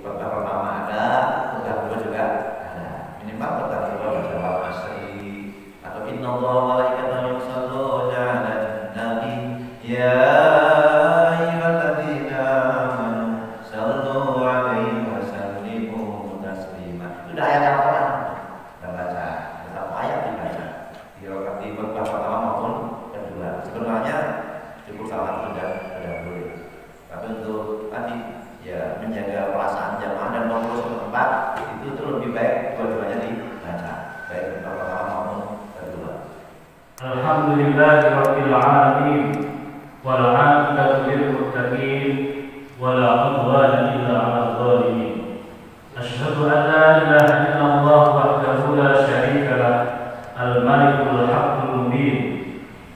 khutbah pertama ada, khutbah kedua juga ada. Minimal khutbah kedua baca wal asri atau innallaha wa malaikatahu yusholluna 'alan nabi ya ayyuhalladzina amanu shallu 'alaihi wa sallimu taslima. Sudah ayat Al-Qur'an. Kita baca satu ayat dibaca di rakaat di khutbah pertama maupun kedua. Sebenarnya cukup salah sudah boleh. Tapi untuk tadi ya menjaga perasaan jamaah dan mengurus tempat itu lebih baik dua-duanya dibaca, baik khutbah pertama maupun kedua. Alhamdulillahirabbil alamin wal 'aqibatu lil muttaqin wala 'udwana illa 'alal zalimin. Asyhadu an la ilaha illallah wahdahu la syarika lah al-malikul haqqul mubin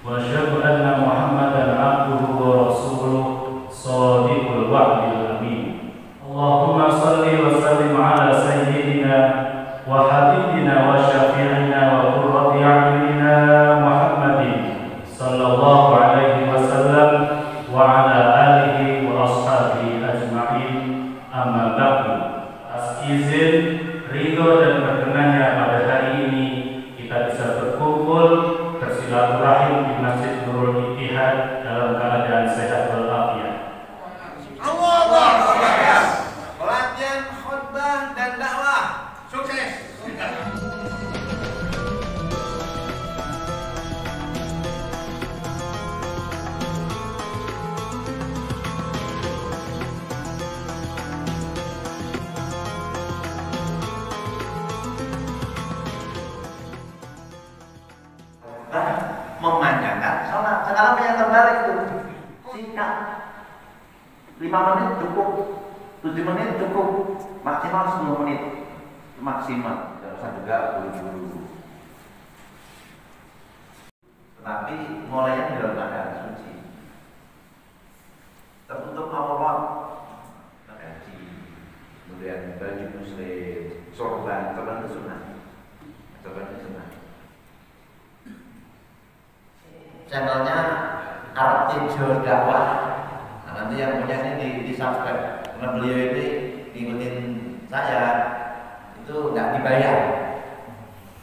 wa asyhadu anna Muhammadan 'abduhu wa rasuluh shadiqul wa'dil amin. Allahumma salli wa sallim ala sayyidina wa habibina wa syafi'ina wa qurrati a'yunina Muhammadin sallallahu alaihi wasallam wa ala alihi wa ashabihi ajma'in. Amma ba'du. Atas izin, ridho dan berkenannya pada hari ini kita bisa berkumpul bersilaturahim di Masjid Nurul Ittihad dalam keadaan sehat walafiat. Pelatihan khutbah dan dakwah sukses. Memanjangkan sholat. Sekarang yang terbalik tuh singkat, 5 menit cukup, 7 menit cukup, maksimal 10 menit maksimal. Tidak usah juga buru-buru. Tetapi mulainya di dalam keadaan suci, tertutup aurat, gaji, kemudian baju muslim, sorban itu sunnah, sorban itu sunnah. Channelnya Artijo Dakwah. Nah, nanti yang punya ini di subscribe. Karena beliau ini ngikutin saya itu nggak dibayar.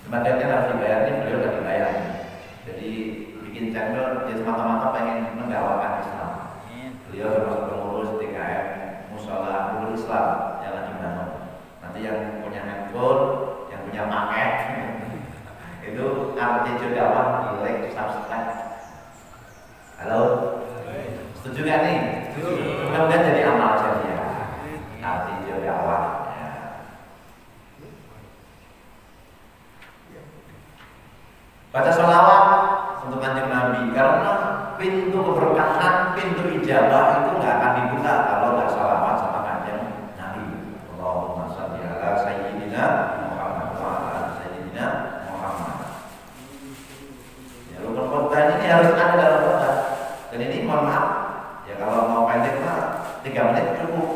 Sebenarnya harus dibayar, ini beliau nggak dibayar. Jadi bikin channel dia semata-mata pengen menggawakan Islam. Beliau termasuk pengurus TKM Mushola Nurul Islam yang lagi bangun. Nanti yang punya handphone, yang punya paket itu Artijo Dakwah, di like, subscribe. Halo, setuju gak nih? Mudah-mudahan jadi amal jariah. Artijo Dakwah. Baca sholawat untuk Kanjeng Nabi, karena pintu keberkahan, pintu ijabah itu nggak akan dibuka kalau nggak sholawat sama Kanjeng Nabi. Allahumma sholli ala sayyidina Muhammad wa ala sayyidina Muhammad. Ya, rukun khutbah ini harus ada dalam khutbah. Dan ini mohon maaf, ya kalau mau pendek mah 3 menit cukup.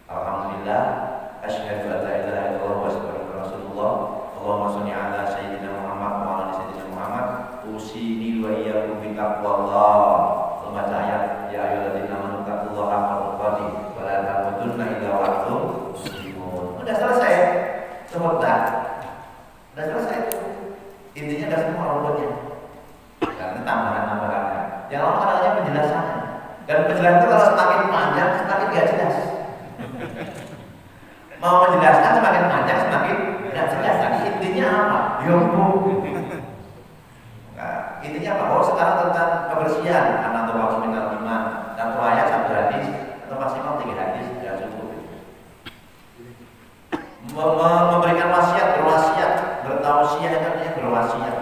Alhamdulillah, asyhadu an la ilaha illallah wa asyhadu anna rasulullah. Allahumma shalli ala sayyidina Muhammad wa ala sayyidina Muhammad. Usini wa iyyakum bi taqwallah. Membaca ayat ya ayyuhalladzina amanu taqullaha haqqa tuqatih wa la tamutunna illa wa antum muslimun. Sudah selesai khutbah. Sudah selesai itu. Intinya sudah semua rukunnya. Karena tambahan-tambahannya. Yang lama adanya penjelasannya. Dan penjelasan itu kalau semakin panjang semakin tidak jelas. Mau menjelaskan semakin panjang semakin tidak jelas. Tapi intinya apa? Nah, intinya apa? Oh sekarang tentang kebersihan. Anatomi minal iman. Dan ayat 1 hadis atau maksimal 3 hadis sudah cukup. Memberikan wasiat, berwasiat, bertausiah itu artinya berwasiat.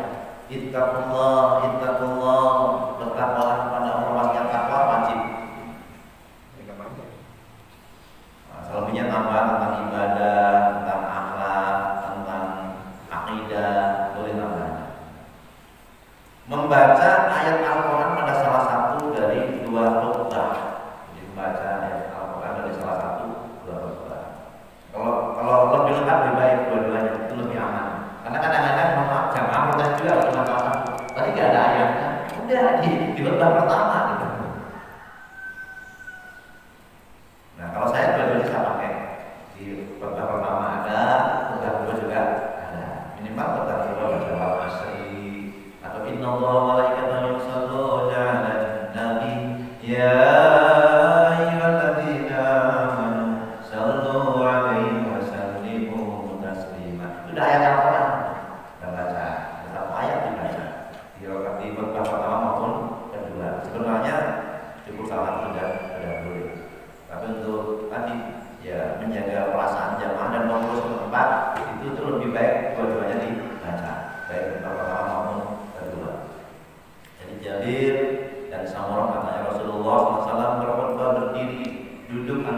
Ittaqullah, ittaqullah, bertakwalah kepada Allah. Wasiat takwa wajib. Selebihnya tambahan tentang ibadah, tentang akhlak, tentang akidah, boleh tambahan. Membaca ayat Al-Quran pada salah satu dari 2 khutbah. Jadi membaca ayat Al-Quran dari salah satu 2 khutbah. Kalau lebih lengkap lebih baik dua-duanya, itu lebih aman. Karena kadang-kadang jamaah protes juga cuma kawan. Tadi gak ada ayatnya, udah di khutbah pertama gitu. Nah kalau saya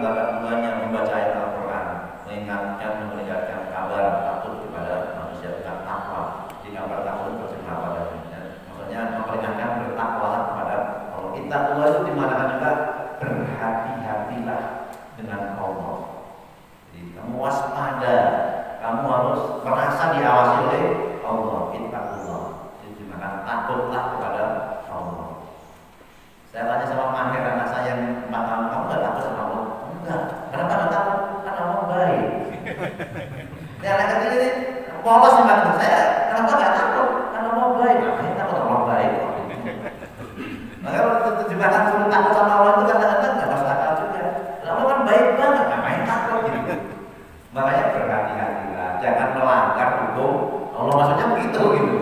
tinggal keduanya membaca ayat Al-Quran, mengingatkan kabar takut kepada manusia dengan takwa. Di kabar takut bercerita padanya. Maksudnya memperingatkan bertakwa kepada Allah. Ittaqullah itu dimanakan juga berhati-hatilah dengan Allah. Jadi kamu waspada, kamu harus merasa diawasi oleh Allah. Ittaqullah. Jadi dimanakan takutlah kepada Allah. Saya tanya sama Mahir, anak saya yang 4 tahun, kamu gak takut sama Allah? Enggak. Kenapa gak takut? Kan Allah baik. Ini anak kecil ini polos nih Pak. Saya kenapa gak takut? Kan Allah baik. Makanya takut Allah baik. Maka kalau terjemahan suruh takut sama Allah itu kadang-kadang gak masuk akal juga. Allah kan baik banget, ngapain takut gitu. Makanya berhati-hatilah, jangan melanggar hukum Allah. Maksudnya begitu gitu.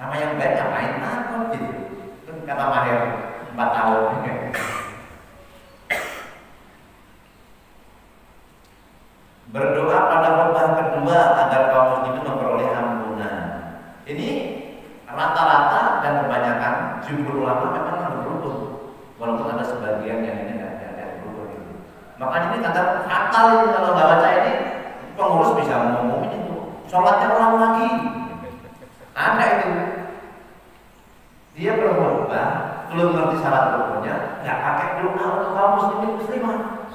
Nama yang baik ngapain takut gitu. Kata Mahir 4 tahun. Berdoa pada khutbah kedua agar kaum muslimin memperoleh ampunan. Ini rata-rata dan kebanyakan jumhur ulama memang berrukun, walaupun ada sebagian yang ini tidak berrukun. Makanya ini kadang fatal ini kalau nggak baca ini, pengurus bisa ngomongin itu. Sholatnya ulang lagi. Ada itu. Dia berkhutbah, belum ngerti syarat rukunnya, nggak pakai doa untuk kaum muslimin muslimah.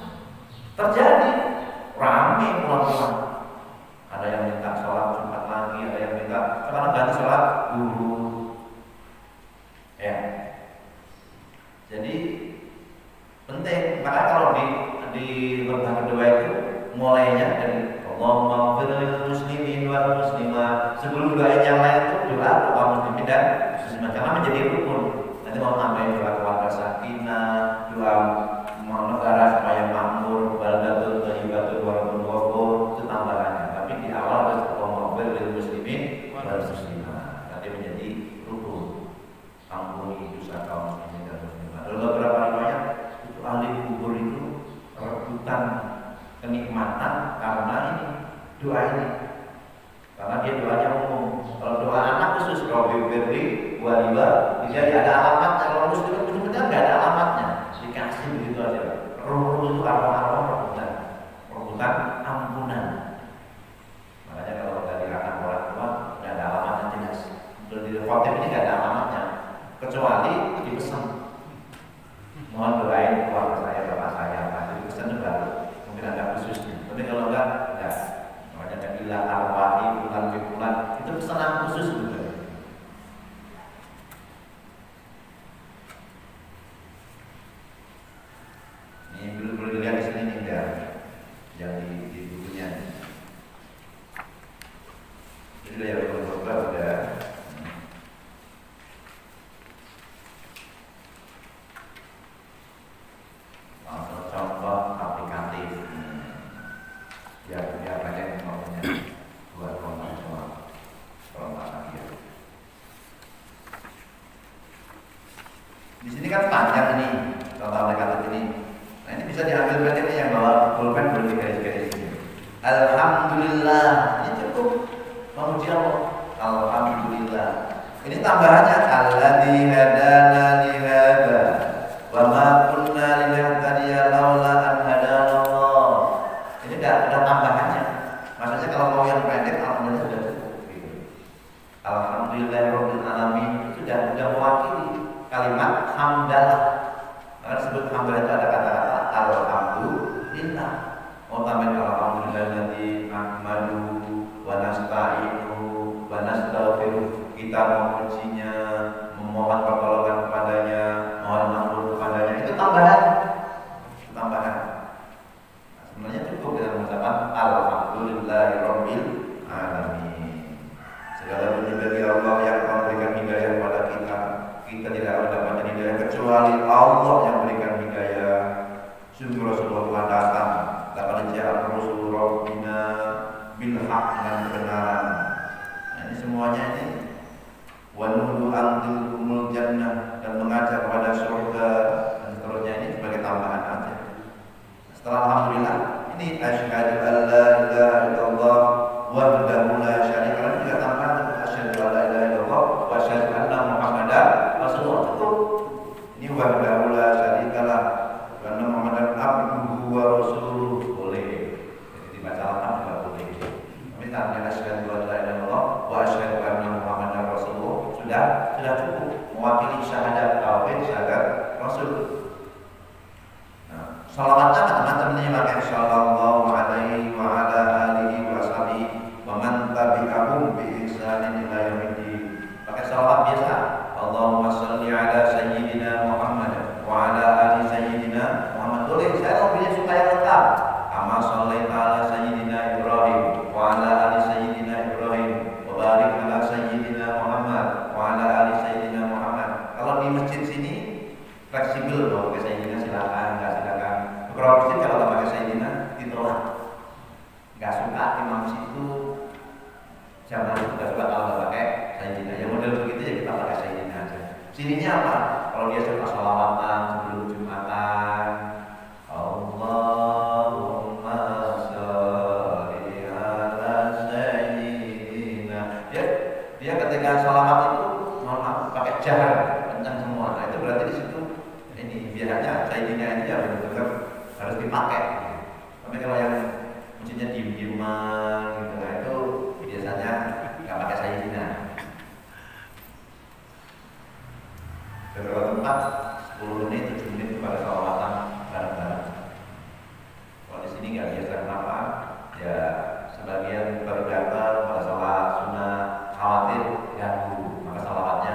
Terjadi rame pulang-pulang. Ada yang minta sholat Jumat lagi, ada yang minta sekarang ganti sholat dulu. Ya. Jadi penting. Maka kalau di khutbah kedua itu mulainya dari Allahumma ighfir muslimin wal muslimat. Sebelum doa yang lain itu doa untuk kaum muslimin dan muslimat karena menjadi rukun. Nanti mau tambahin doa keluarga sakinah, doa negara supaya makmur, baladatul thayyibatul warahmatullahi wabarakatuh, itu tambahannya. Tapi di awal harus Allahumma ighfir muslimin wal muslimat. Nanti menjadi rukun. Ampuni dosa kaum muslimin dan muslimat. Dalam beberapa riwayat itu ahli kubur itu rebutan kenikmatan karena ini doa ini, karena dia doanya umum. Kalau doa anak khusus Rabbi firli waliba tidak ada alamatnya. Kalau muslim benar-benar nggak ada alamatnya, dikasih begitu aja. Roh itu arwah rebutan ampunan. Makanya kalau dari anak orang tua nggak ada alamatnya jelas. Di khotib ini nggak ada alamatnya kecuali dipesan. Mohon doain keluarga saya, bapak saya, jadi pesan juga mungkin ada khususnya. Tapi kalau enggak, makanya ada ilah arwahi bulan itu pesanan khusus juga. Ini belum dilihat di sini nih enggak, yang di bukunya. Ini yang beberapa udah. Contoh aplikatif biar banyak maunya buat perombakan dia. Di sini kan panjang ini contoh aplikatif ini. Nah ini bisa diambil berarti ini yang bawa pulpen boleh garis-garis ini. Alhamdulillah, ini cukup memuji Allah. Alhamdulillah. Ini tambahannya alladzi hadana li hada wa ma kunna linahtadiya laula an hadana Allah. Ini udah tambahannya. Maksudnya kalau mau yang pendek alhamdulillah sudah cukup gitu. Alhamdulillahirabbil alamin itu sudah mewakili kalimat hamdalah. Karena disebut hamdalah itu ada kata-kata alhamdulillah. Mau tambahin alhamdulillahilladzi nahmadu wa nasta'inuhu wa nastaghfiruh. Kita memujinya, memohon pertolongan kepadanya, mohon ampun kepadanya. Itu tambahan. Tambahan. Nah, sebenarnya cukup dengan mengucapkan alhamdulillahirabbil alamin. Segala puji bagi Allah yang telah memberikan hidayah kepada kita. Kita tidak mendapatkan hidayah kecuali Allah yang memberikan hidayah. Sungguh Rasulullah telah datang. Laqad ja'a Rasulur Rabbina bil haqq dengan kebenaran. Nah, ini semuanya ini wa nudu antilkumul jannah dan mengajak kepada surga dan seterusnya. Ini sebagai tambahan aja. Setelah alhamdulillah ini asyhadu an la ilaha illallah wahdahu la syarika lahu, juga tambahan asyhadu an la ilaha illallah wa asyhadu anna muhammadar rasulullah. Cukup. Ini wahdahu la syarika lahu wa anna muhammadan salawatnya macam-macam nih, pakai sallallahu alaihi wa ala alihi wa sahbihi wa man tabi'ahum bi ihsanin ila yaumiddin. Pakai salawat biasa. Allahumma shalli ala sayyidina Muhammad wa ala ali sayyidina Muhammad. Boleh, saya lebihnya supaya lengkap. Kama shallaita ala sayyidina Ibrahim wa ala ali sayyidina Ibrahim wa barik ala sayyidina Muhammad wa ala ali sayyidina Muhammad. Kalau di masjid sini fleksibel, mau pakai sayyidina silakan, nggak silakan. Beberapa masjid kalau nggak pakai sayyidina ditolak. Nggak suka imam situ, jangan nggak suka kalau nggak pakai sayyidina. Yang model begitu ya kita pakai sayyidina aja. Sininya apa? Kalau dia suka sholawatan sebelum Jumatan, Allahumma sholli ala sayyidina. Dia ketika sholawat itu mohon maaf pakai jahar kencang semua. Nah, itu berarti di situ ini biasanya sayyidina ini ya benar-benar harus dipakai. Tapi kalau yang maksudnya diem-dieman gitu, nah itu biasanya nggak pakai sayyidina. Beberapa tempat 10 menit, 7 menit pada sholawatan bareng-bareng. Kalau di sini nggak biasa, kenapa? Ya sebagian baru datang pada sholat sunnah khawatir ganggu, maka sholawatnya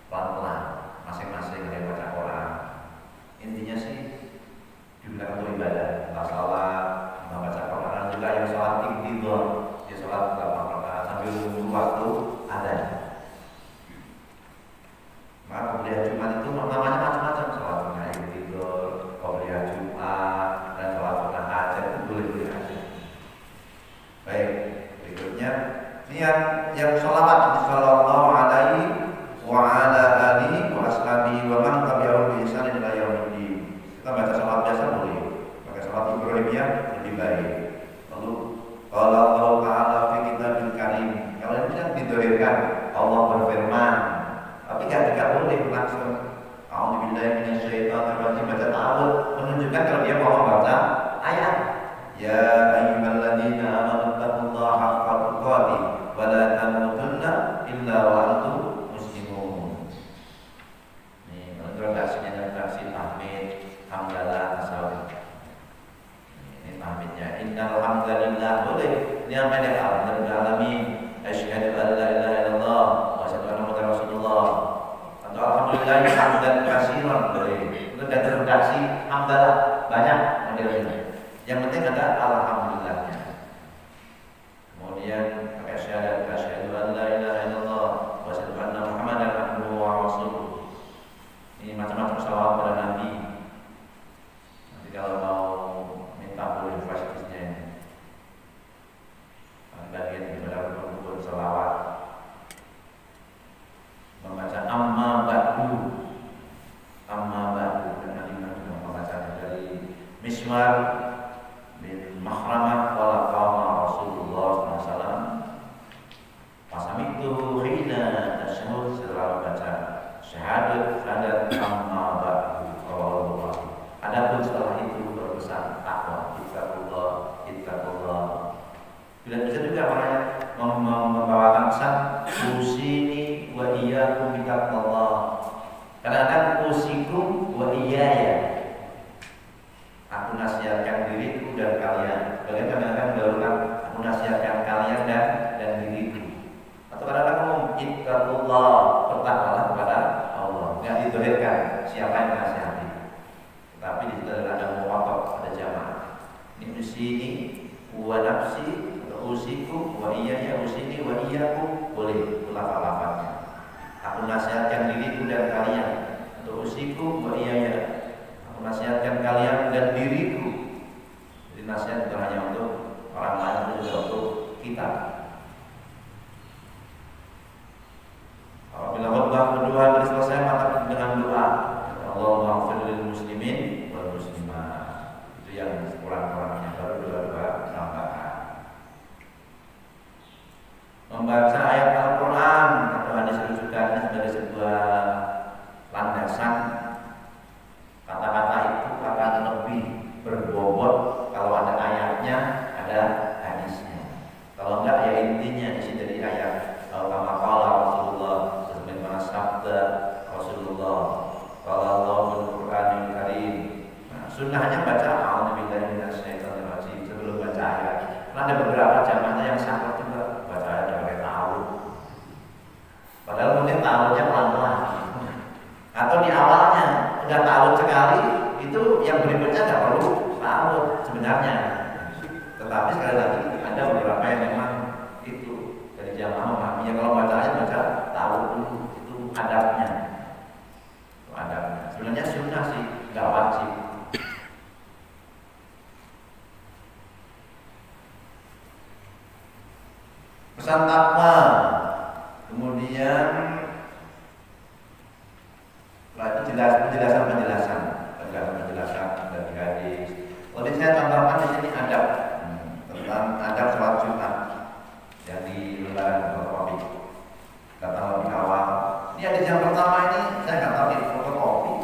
pelan-pelan, masing-masing ada yang baca Quran. Intinya sih digunakan untuk ibadah, entah sholat, entah baca Quran. Juga yang sholat ikhtiar, dia sholat berapa rakaat sambil menunggu waktu ada. Maka Qobliyah Jumat itu namanya macam-macam, sholat sunnah ikhtiar, Qobliyah Jumat, dan sholat sunnah hajat itu boleh-boleh aja. Baik, berikutnya ini yang sholawat, sallallahu alaihi wa ala alihi wa ashabihi wa man tabi'ahum bi ihsanin ila yaumiddin. Kita baca sholawat biasa boleh, pakai sholawat Ibrahimiyah lebih baik. Lalu qala Allah Ta'ala fi kitabil karim. Kalau ini kan didoakan Allah berfirman, tapi tidak boleh langsung a'udzubillahi minasyaitonir rajim baca ta'awudz, menunjukkan kalau dia mau membaca ayat. Ya ayyuhalladzina amanu taqullaha haqqa tuqatih wa la tamutunna illa wa antum muslimun. Nih, redaksinya redaksi tahmid, hamdalah, tasawuf. Ini tahmidnya. Innal hamdalillah boleh. Ini apa yang alhamdulillah alamin. Asyhadu an la ilaha illallah wa asyhadu anna muhammadar rasulullah. Atau alhamdulillah hamdan katsiran boleh. Itu dan redaksi hamdalah banyak modelnya. Yang penting ada alhamdulillahnya. Kemudian pakai syahadat asyhadu an la ilaha illallah wa asyhadu anna muhammadar abduhu wa rasuluh. Ini macam-macam salawat pada Nabi. Nanti kalau mau minta boleh fasilitasnya ini. Bagian daripada rukun salawat. Membaca amma ba'du. Amma ba'du, dan Imam juga membaca dari Miswar bin Mahramah qala qama Rasulullah SAW pasamitu hina tasyahud, setelah baca syahadat amma ba'du. Adapun setelah itu berpesan takwa, ittaqullah. Bila bisa juga orangnya membawakan pesan usini wa iyyakum bittaqwallah. Kadang-kadang usikum wa iyaya, aku nasihatkan diriku dan kalian. Kadang-kadang mendahulukan aku nasihatkan kalian dan diriku. Atau kadang-kadang ngomong ittaqullah, bertakwalah kepada Allah. Nggak dituliskan siapa yang nasihati. Tapi di situ ada muwaffaq, ada jamaah. Ini usini wa nafsi, usikum wa iyaya, usini wa iyyakum, boleh lafaz-lafaznya. Aku nasihatkan diriku dan kalian. Atau usikum wa iyaya, aku nasihatkan kalian dan diriku. Jadi nasihat bukan hanya untuk orang lain, tapi juga untuk kita. Apabila khutbah kedua selesai, maka dengan doa, Allahumma ighfir lil muslimin wal muslimat. Itu yang kurang-kurangnya, baru doa-doa tambahan. Membaca ayat Al-Quran atau hadis rujukannya sebagai sebuah landasan. Kata-kata itu akan lebih berbobot kalau ada ayatnya, ada hadisnya. Kalau enggak ya a'udzubillahi minasyaitonirrajim sebelum baca ayat. Ada beberapa jamaahnya yang saklek juga baca ayat pakai ta'awudz. Padahal mungkin ta'awudznya pelan-pelan. Atau di awalnya udah ta'awudz sekali, itu yang berikutnya nggak perlu ta'awudz sebenarnya. Tetapi sekali lagi ada beberapa yang memang itu dari jamaah memahaminya kalau baca ayat baca ta'awudz dulu, itu adabnya. Itu adabnya. Sebenarnya sunnah sih, nggak wajib. Pesan takwa, kemudian penjelasan dari hadis. Kalau saya contohkan di sini adab tentang adab sholat Jumat yang di lembaran fotokopi. Datang lebih awal. Ini hadis yang pertama ini saya nggak tahu di fotokopi.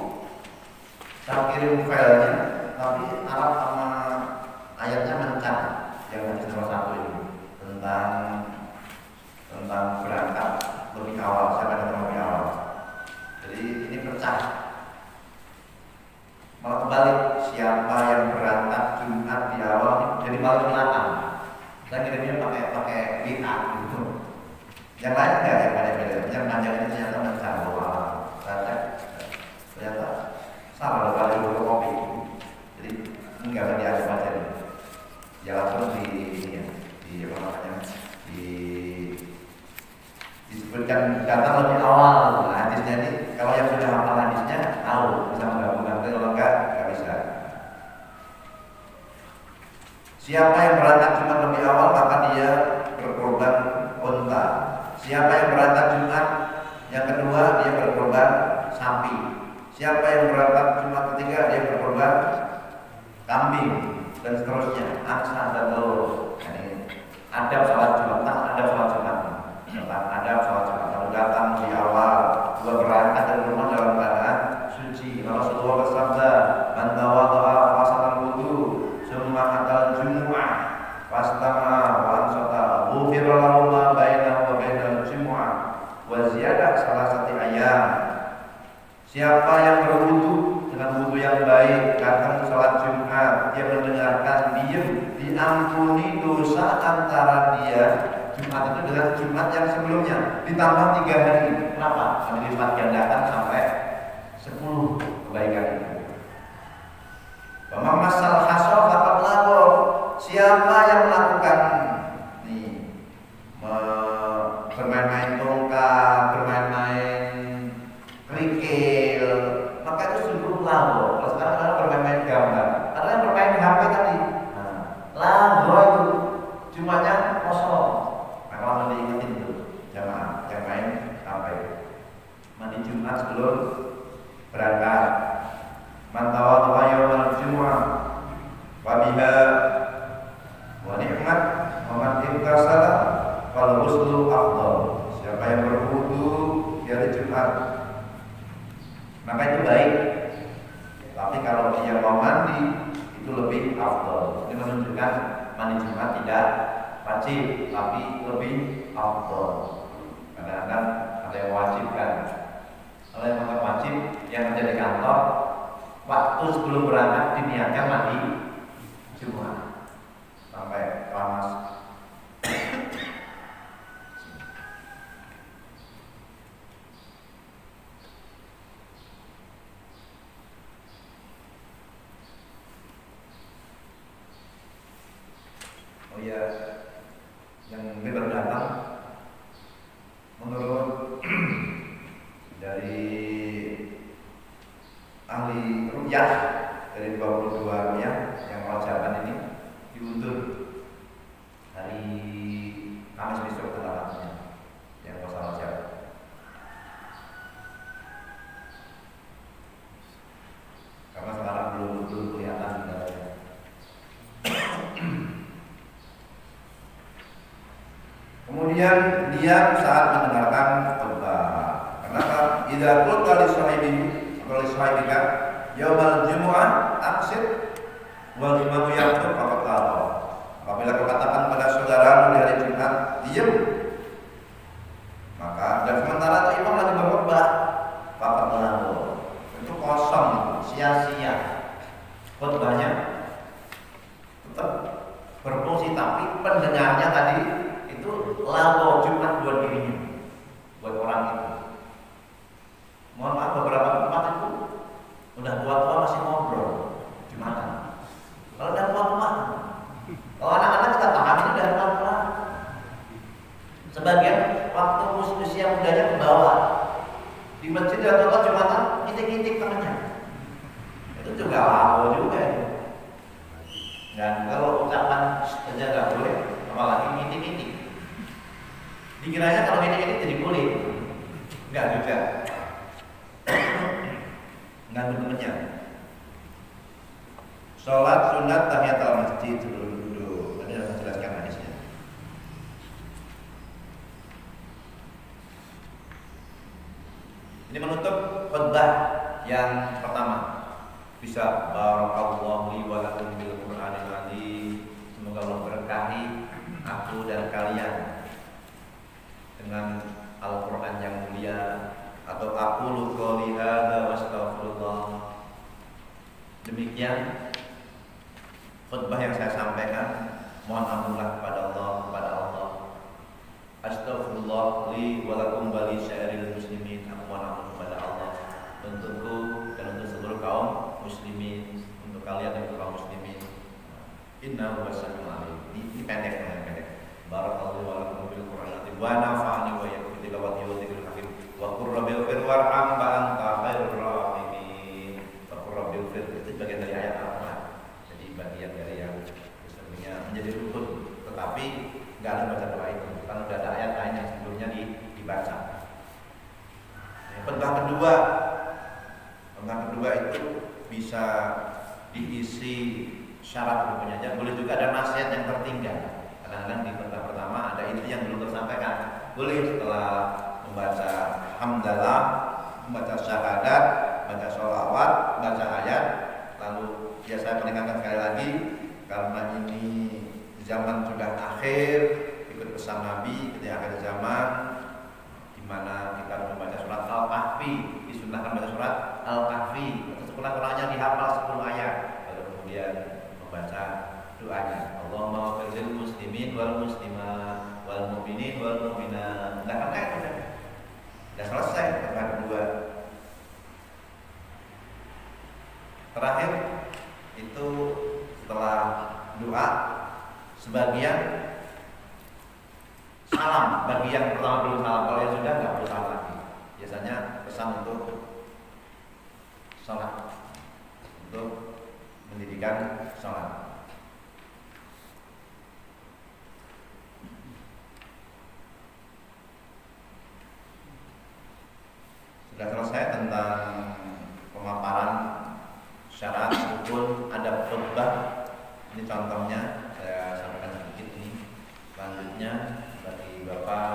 Saya kirim filenya, tapi Arab sama ayatnya mencang. Yang hadis nomor 1 ini tentang berangkat lebih awal, saya datang lebih awal. Jadi ini pecah. Malah kebalik, siapa yang berangkat Jumat di awal jadi malam belakang. Saya kirimnya pakai bid'ah gitu. Yang lain enggak yang ada beda. Yang panjang ini ternyata mencang awal. Saya cek ternyata sama kali fotokopi. Jadi enggak usah diaduk aja nih. Ya langsung di apa namanya disebutkan datang lebih awal. Nah, hadisnya ini kalau yang sudah hafal hadisnya tahu bisa menggabungkan, kalau enggak bisa. Siapa yang berangkat Jumat lebih awal maka dia berkorban unta. Siapa yang berangkat Jumat yang kedua dia berkorban sapi. Siapa yang berangkat Jumat ketiga dia berkorban kambing dan seterusnya. Aksa dan telur. Ini adab sholat Jumat, adab sholat Jumat. Adab sholat Jumat. Kalau datang di awal, dua berangkat dari rumah dalam keadaan suci. Rasulullah bersabda, "Man tawadda'a fasal wudu, summa atal jumu'ah, fastama wa ansata, ghufira lahu ma bainahu wa bainal jumu'ah, wa ziyadah salasati ayyam." Siapa yang berwudu dengan wudu yang baik, datang sholat Jumat, dia mendengarkan, diam, diampuni dosa antara dia Jumat itu dengan Jumat yang sebelumnya, ditambah 3 hari. Kenapa? Karena dilipat gandakan sampai 10 kebaikan itu. Masal hasol dapat lapor. Siapa yang melakukan bermain-main tongkat, bermain-main kerikil, maka itu sungguh labor. Kalau sekarang ada bermain-main gambar, ada yang bermain HP tadi. Labor itu Jumatnya kosong. Kalau diingetin itu jamaah yang main HP, mandi Jumat sebelum berangkat. Man tawadda'a yaumal jumu'ah wa biha wa ni'mat wa man iktasala fal ghuslu afdal. Siapa yang berwudu di hari Jumat maka itu baik. Tapi kalau dia mau mandi itu lebih afdal. Ini menunjukkan mandi Jumat tidak wajib, tapi lebih afdal. Kadang-kadang ada yang wajib kan. Kalau yang menganggap wajib, yang ada di kantor, waktu sebelum berangkat diniatkan mandi Jumat sampai panas. Oh ya, yang ini baru datang menurut dari ahli ruqyah dari 22 ruqyah yang melaksanakan ini diundur hari Kamis besok tepatnya yang masalah siapa. Karena sekarang belum betul kelihatan sebenarnya. Kemudian diam saat mendengarkan khutbah. Kenapa? Idza qulta li sahibika yaumal jumu'ah aqsid wal imamu yaktub faqad lawa. Apabila kau katakan pada saudaramu di hari Jumat, diam. Maka dan sementara itu imam lagi berkhutbah, faqad lawa. Itu kosong, sia-sia khutbahnya Dan kalau ucapan saja nggak boleh, apalagi ngiti-ngiti. Dikiranya kalau ngiti-ngiti jadi boleh, nggak juga. Nggak temennya. Sholat sunat tahiyatul masjid sebelum duduk. Tadi sudah jelaskan hadisnya. Ini menutup khutbah yang pertama. Bisa barakallahu li wa lakum bil Qur'anil azim. Semoga Allah berkahi aku dan kalian dengan Al-Qur'an yang mulia. Atau aqulu qouli hadza wa astaghfirullah. Demikian khutbah yang saya sampaikan. Mohon ampunlah kepada Allah. Astaghfirullah li wa lakum wa li syairil muslimin. Aku mohon ampun kepada Allah untukku dan untuk seluruh kaum muslimin, untuk kalian dan untuk kaum muslimin. Innahu wasami'ul alim. Ini pendek. Barakallahu wa lakum bil Qur'anil azim wa nafa'ani wa iyyakum bi tilawati wa dzikril hakim. Wa qur rabbil fir warham wa anta khairur rahimin. Wa qur rabbil fir itu bagian dari ayat Al-Qur'an. Jadi bagian dari yang sebenarnya menjadi rukun, tetapi enggak ada baca doa itu. Kan sudah ada ayat lain yang sebelumnya dibaca. Khutbah kedua itu bisa diisi syarat rukun aja. Boleh juga ada nasihat yang tertinggal. Kadang-kadang di khutbah pertama ada inti yang belum tersampaikan. Boleh setelah membaca hamdalah, membaca syahadat, baca sholawat, baca ayat, lalu ya saya mengingatkan sekali lagi karena ini zaman sudah akhir, ikut pesan Nabi ketika akhir zaman, di mana kita harus membaca surat Al-Kahfi, disunahkan membaca surat Al-Kahfi, sekurang-kurangnya dihafal 10 ayat, lalu kemudian membaca doanya. Allahumma ighfir lil muslimin wal muslimat wal mu'minin wal mu'minat. Enggak kan kayak udah. Sudah selesai khutbah kedua. Terakhir itu setelah doa sebagian salam bagi yang pertama belum salam. Kalau yang sudah nggak perlu salam lagi. Biasanya pesan untuk sholat, untuk mendirikan sholat. Sudah selesai tentang pemaparan syarat rukun adab khutbah. Ini contohnya saya sampaikan sedikit ini. Selanjutnya bagi Bapak,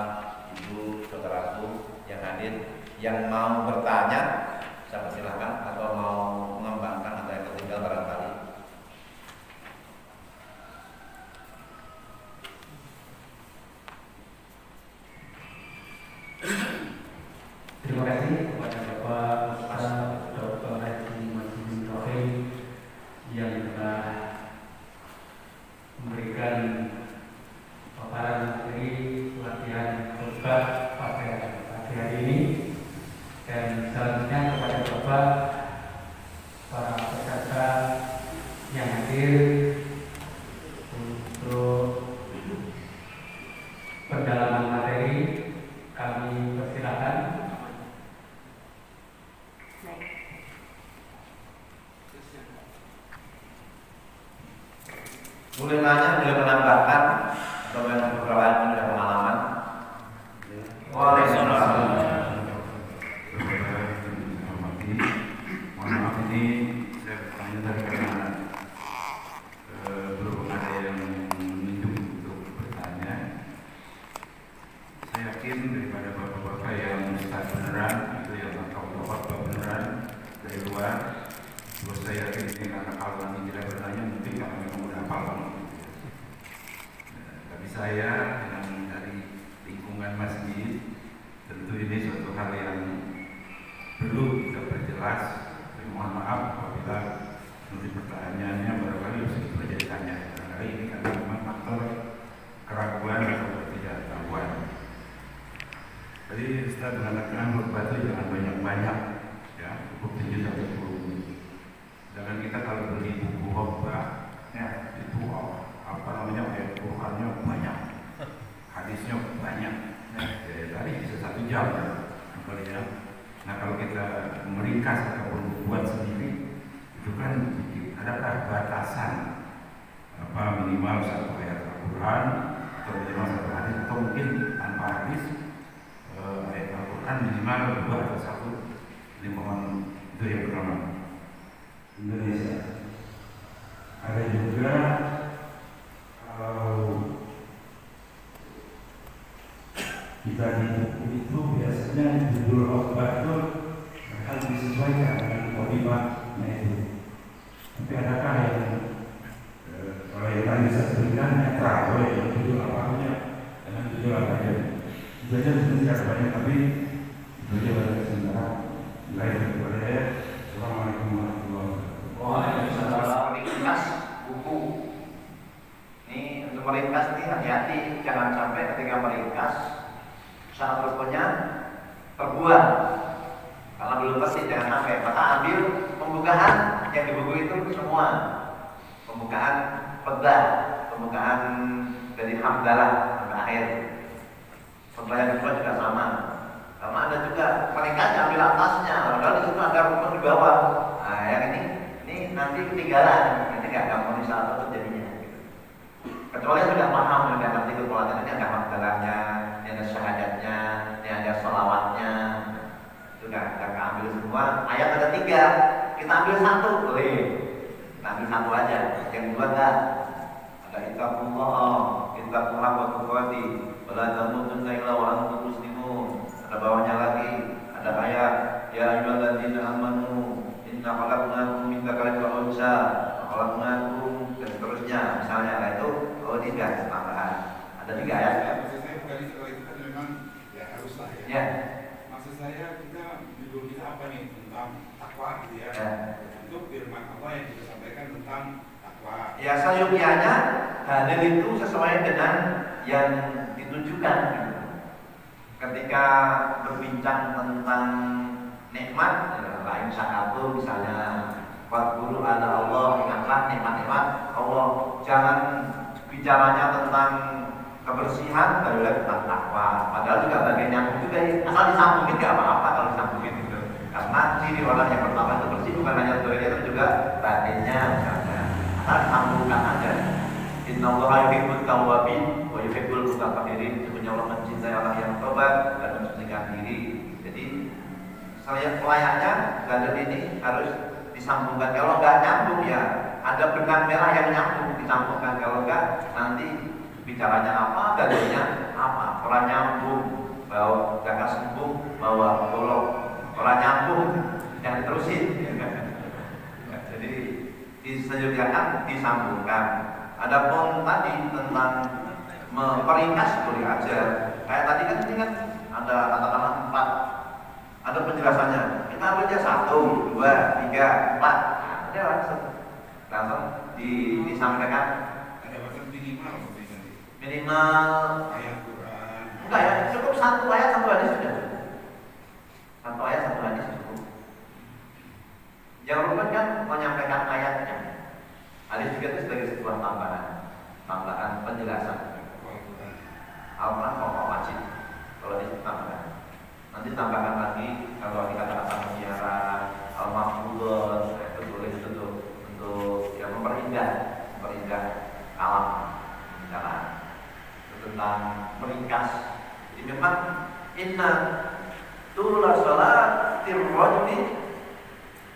Ibu, saudaraku yang hadir yang mau bertanya, saya persilahkan, atau mau mengembangkan atau yang tertinggal barangkali. Terima kasih kepada Bapak Ustaz Dr. Haji Masjid Rohim yang telah memberikan paparan materi latihan khutbah pada pagi hari ini, dan selanjutnya kepada Bapak para peserta yang hadir untuk pendalaman materi kami persilakan. Boleh nanya, boleh menambahkan, atau yang beberapa yang sudah pengalaman. Waalaikumsalam. Mohon maaf, ini saya bertanya tadi karena belum ada yang minum untuk bertanya. Saya yakin daripada bapak-bapak yang ustaz beneran, itu yang atau bapak-bapak beneran dari luar, terus saya yakin ini karena kalau kami tidak bertanya mungkin kami memang udah hafal. Tapi saya minimal satu ayat Al-Quran atau minimal satu hadis atau mungkin tanpa hadis ayat Al-Quran minimal 2 atau 1. Ini mohon itu yang pertama. Indonesia ada juga kita di buku itu biasanya judul khotbah itu harus disesuaikan dengan khotbahnya itu. Tapi adakah yang kalau yang tadi saya sebutkan netral, boleh yang judul apanya dengan judul apanya? Itu saja sebenarnya ada banyak, tapi itu saja pada sementara. Lain boleh. Assalamualaikum warahmatullahi wabarakatuh. Waalaikumsalam. Meringkas buku. Ini untuk meringkas nih hati-hati, jangan sampai ketika meringkas syarat rukunnya terbuang karena belum pasti, jangan sampai. Maka ambil pembukaan yang di buku itu semua, pembukaan khotbah, pembukaan dari hamdalah sampai akhir. Khotbah yang kedua juga sama, karena ada juga meringkas ambil atasnya, padahal di situ ada rukun di bawah. Nah yang ini nanti ketinggalan, nanti nggak gampang salah satu jadinya. Kecuali sudah paham, sudah ngerti kekuatannya, ada hamdalahnya, ada syahadatnya, ada sholawatnya, sudah ambil semua. Ayat ada 3, kita ambil 1 boleh, kita ambil 1 aja, yang 2 enggak. Ada ittaqullah wa tuqati wala tamutunna illa wa antum muslimun. Ada bawahnya lagi, ada ayat ya ayyuhalladzina amanu inna khalaqnakum min dzakarin wa unsa khalaqnakum, dan seterusnya. Misalnya itu tidak tambahan. Ada 3 ayat. Maksud saya bukan itu kan memang ya haruslah ya. Ya. Maksud saya judul kita apa nih, tentang takwa gitu ya. Untuk firman Allah yang kita sampaikan tentang takwa. Ya sayukianya hadil itu sesuai dengan yang ditujukan. Ketika berbincang tentang nikmat, lain syakartu misalnya, wadhkuru ala Allah, ingatlah nikmat-nikmat Allah. Jangan bicaranya tentang kebersihan, baru lagi tentang takwa. Padahal juga bagian nyambung juga, asal disambungin gak apa-apa kalau disambungin gitu. Karena ciri orang yang pertama itu bersih bukan hanya zahirnya, tapi juga batinnya misalnya. Asal disambungkan aja. Innallaha yuhibbut tawwabin wa yuhibbul mutatahhirin. Sebenarnya Allah mencintai orang yang tobat dan mensucikan diri. Jadi saya layaknya dalil ini harus disambungkan. Kalau nggak nyambung ya ada benang merah yang nyambung, disambungkan. Kalau enggak nanti bicaranya apa, dalilnya apa. Orang nyambung, bawa gak sambung, bawa golok. Orang nyambung, yang diterusin. Jadi disediakan, disambungkan. Adapun tadi tentang memperingkas boleh aja. Kayak tadi kan ini kan ada katakanlah 4, ada penjelasannya. Kita ambil aja 1, 2, 3, 4. Ada langsung disampaikan. Ada batas minimal ayat Quran. Enggak ya, cukup 1 ayat 1 hadis sudah. 1 ayat 1 hadis cukup. Yang rukun kan menyampaikan ayatnya. Hadis juga itu sebagai sebuah tambahan penjelasan. Al-Quran pokok wajib. Kalau itu tambahan. Nanti tambahkan lagi kalau dikatakan mutiara, al-mahfudhah, itu boleh untuk yang memperindah alam bicara tentang meringkas. Jadi memang inna tula sholatir rajuli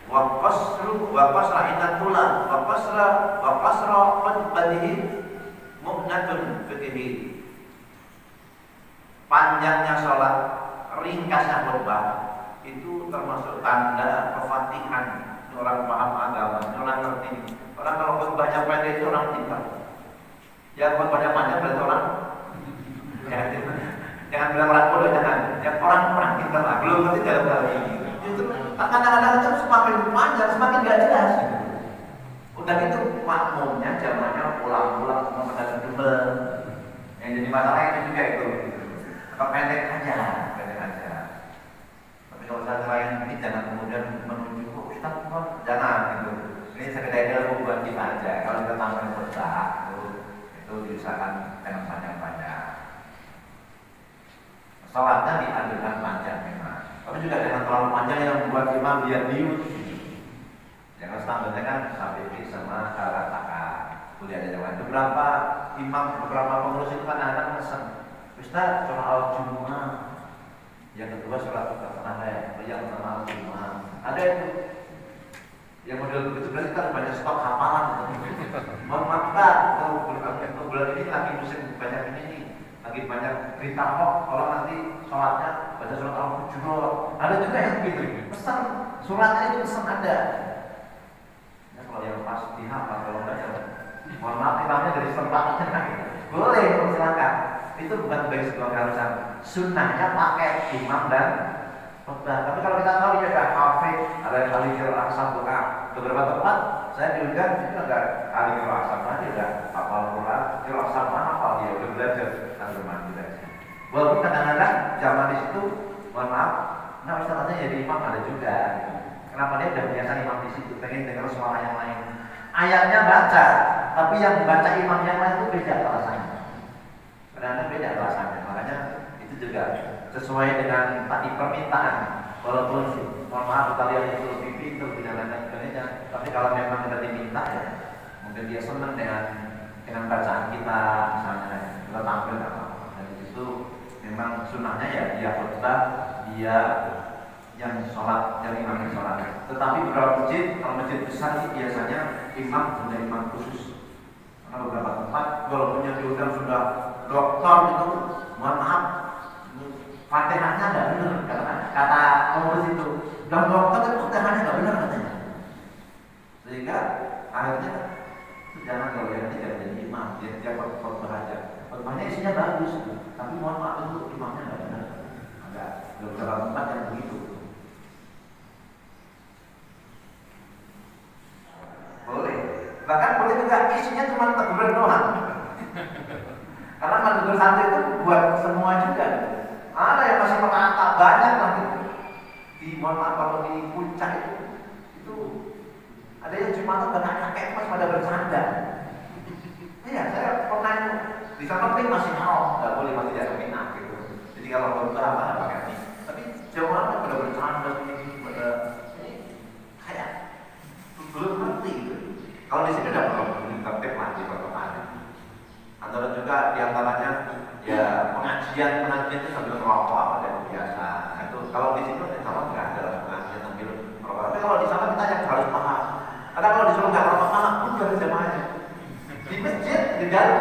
wa qasra inna tula wa qasra khutbatihi mu'natun fiqhi. Panjangnya sholat, ringkasnya khutbah itu termasuk tanda kefatihan. Orang paham agama, orang ngerti. Orang kalau khutbahnya pendek itu orang pintar. Yang khutbahnya panjang berarti orang jangan bilang orang bodoh, jangan. Yang orang pintar lah, belum ngerti dalam hal ini. Itu kadang-kadang itu semakin panjang, semakin gak jelas. Udah itu makmumnya jamannya pulang-pulang semua pada kedua. Yang jadi masalah itu juga itu. Pendek aja. Tapi kalau saya lain ini jangan kemudian menuju ke Ustaz, jangan gitu. Ini sekedar ilmu buat kita aja. Kalau kita tambahin khutbah itu diusahakan jangan panjang-panjang. Salatnya dianjurkan panjang memang. Tapi juga jangan terlalu panjang yang membuat imam biar liut. Jangan standarnya kan sampai sama ratakan. Kuliah ada jawaban itu beberapa imam, beberapa pengurus itu kan anak pesan, Ustaz sholat al-Jumu'ah, yang kedua sholat tarawih, yang pertama al-Jumu'ah. Ada itu yang model begitu, berarti kan banyak stok hafalan. Mohon maaf Pak, bulan ini lagi musim banyak ini, lagi banyak berita hoax. Kalau nanti sholatnya baca surat al-Hujurat. Ada juga yang begitu, pesan suratnya itu pesan ada. Ya, kalau yang pas dihafal, kalau enggak ya mohon maaf imamnya dari setempat. Boleh, silakan. Itu bukan sebagai sebuah keharusan. Sunnahnya pakai imam dan khotbah. Tapi kalau kita tahu ya ada hafid, ada yang kali kira doa. Beberapa tempat saya diundang itu enggak kali kira sama dia enggak hafal Quran, kira sama hafal dia udah belajar sambil mandi aja. Walaupun kadang-kadang zaman di situ, mohon maaf, nah ustaznya jadi imam ada juga. Kenapa dia udah biasa imam di situ, pengen dengar suara yang lain. Ayatnya baca, tapi yang baca imam yang lain itu beda rasanya. Kadang-kadang beda rasanya, makanya itu juga sesuai dengan tadi permintaan. Walaupun mohon maaf kalian itu lebih pintar dan sebagainya, tapi kalau memang kita diminta ya, mungkin dia senang dengan bacaan kita, misalnya kita tampil apa. Dan itu memang sunnahnya ya dia khutbah, dia yang sholat, yang imam yang sholat. Tetapi beberapa masjid, kalau masjid besar sih biasanya imam sudah imam khusus. Karena beberapa tempat, walaupun yang diundang sudah doktor itu, mohon maaf, fatihahnya nggak benar, kata pengurus itu. Dan dokter itu fatihahnya nggak benar katanya. Sehingga akhirnya jangan kalau yang tidak jadi imam, dia khutbah aja. Khutbahnya isinya bagus, tapi mohon maaf itu imamnya nggak benar. Ada beberapa tempat yang begitu. Boleh, bahkan boleh juga isinya cuma teguran doang. Karena menegur santri itu buat semua juga. Ada yang masih merata, banyak lagi. Di mohon maaf kalau di puncak itu ada yang cuma bahkan kakek mas pada bercanda. Iya, saya pernah itu di sana masih haram, nggak boleh masih tidak minat gitu. Jadi kalau berdoa apa pakai ini. Tapi jauhan pada bercanda pada kayak belum ngerti gitu. Kalau di sini udah belum tertib lagi perkembangan. Antara juga diantaranya ya pengajian itu sambil merokok apa yang biasa. Itu kalau di sini insya Allah nggak ada pengajian sambil merokok. Tapi kalau di sana kita yang harus paham. Karena kalau di sana nggak merokok paham, pun dari jamaahnya. Di masjid di dalam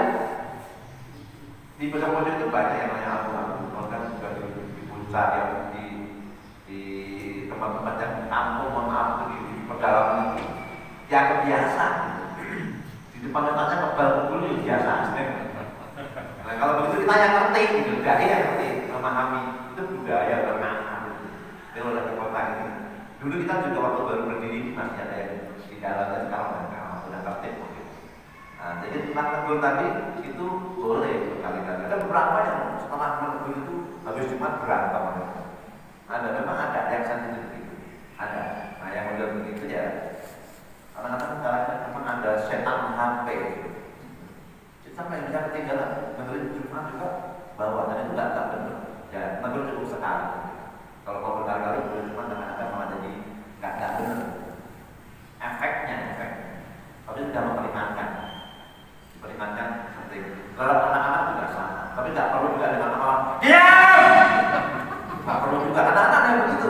di pojok-pojok itu banyak yang namanya abu-abu. Kan juga di puncak yang di tempat-tempat yang kampung, mohon maaf di pedalaman itu yang kebiasa. Di depan depannya kebal kumpul biasa. Nah kalau begitu kita yang ngerti, gitu, enggak yang ngerti, memahami itu budaya bernama. Kalau di kota ini, dulu kita juga waktu baru berdiri masih ada yang di dalamnya sekarang sudah tertib. Nah, jadi tentang tegur tadi itu boleh kali-kali. Ada beberapa yang setelah menegur itu habis Jumat berantem. Ada memang ada yang sensitif itu, ada. Nah yang model begitu ya. Kadang-kadang memang ada setan HP. Sampai bisa ketinggalan negeri Jumat juga bawa dan itu nggak benar. Ya negeri cukup sekali. Kalau kau berkali-kali negeri Jumat kadang-kadang malah jadi nggak benar. Efeknya. Tapi sudah memperingatkan penting. Kalau anak-anak juga sama. Tapi nggak perlu juga dengan orang. Iya. Nggak perlu juga anak-anak yang begitu.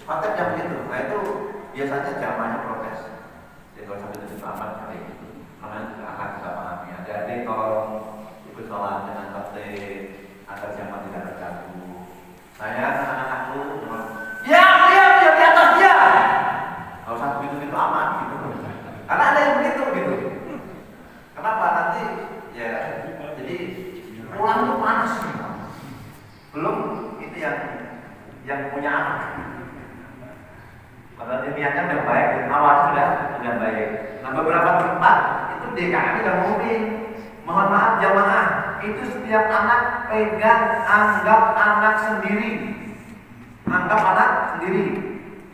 Konteks yang begitu. Nah itu biasanya jamaahnya protes. Jadi kalau sampai itu amat kali itu. Karena akan kita pahami. Adik-adik tolong ikut sholat dengan tertib agar jamaah tidak terganggu. Saya anak-anakku cuma dia di atas dia. Kalau usah begitu aman gitu. Karena ada yang begitu gitu. Kenapa nanti ya? Jadi pulang itu panas. Belum itu yang punya anak. Padahal niatnya udah baik, awalnya sudah baik. Nah beberapa tempat itu DKI udah ngomongin, mohon maaf jamaah, itu setiap anak pegang anggap anak sendiri,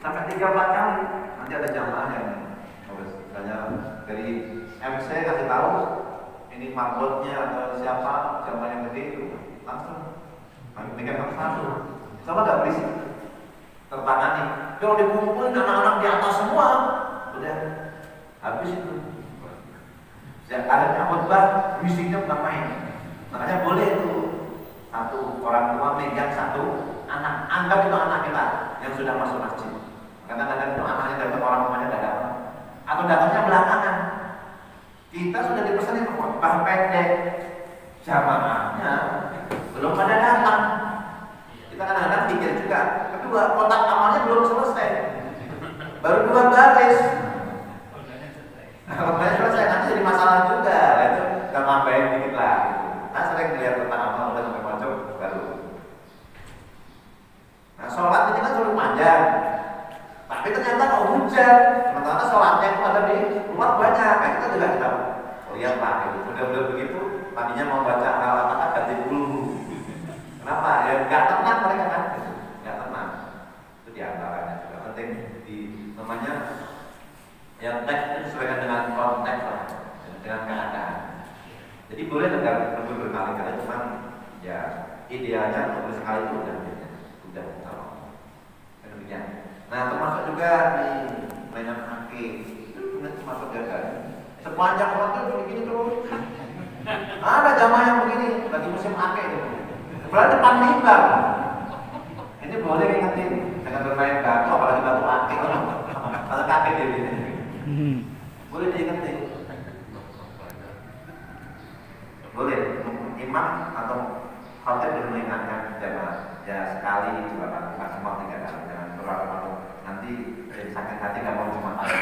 sampai 3-4 kali. Nanti ada jamaah yang misalnya dari MC kasih tahu ini marbotnya atau siapa jamaah yang gede itu langsung pegang satu. Coba nggak berisik, tertangani. Kalau dikumpulin anak-anak di atas semua, udah habis itu. Adanya khutbah musiknya bukan main. Makanya boleh itu satu orang tua megang satu anak, anggap itu anak kita yang sudah masuk masjid. Kadang-kadang itu anaknya datang, orang tuanya tidak datang, atau datangnya belakangan. Kita sudah dipesan khutbah pendek, jamaahnya belum pada datang. Kita kadang-kadang pikir juga. Kedua, kotak amalnya belum selesai, baru 2 baris. Kalau banyak selesai nanti jadi masalah juga. Itu kita tambahin dikit lah. Nah sering melihat tentang amal udah sampai pojok baru. Nah sholat ini kan suruh panjang, tapi ternyata kalau hujan, sementara sholatnya itu ada di luar banyak. Kayak kita juga kita lihat lah itu. Udah begitu, tadinya mau baca Al-Fatihah ganti dulu. Kenapa? Ya nggak tenang mereka kan, nggak tenang. Itu diantaranya juga penting di namanya. Yang teks itu disesuaikan dengan konteks lah, dengan keadaan. Jadi boleh tegar berkali-kali, cuman ya idealnya untuk sekali itu udah demikian. Nah termasuk juga di mainan akik itu termasuk jaga. Sepanjang waktu begini terus. Ada jamaah yang begini lagi musim akik itu. Berarti depan mimbar. Ini boleh ingetin dengan bermain batu, apalagi batu akik atau kakek dia ini. Boleh diingetin. Boleh imam atau khotib mengingatkan jamaah ya sekali 2 kali, maksimal 3 kali, jangan terlalu nanti sakit hati nggak mau cuma kali.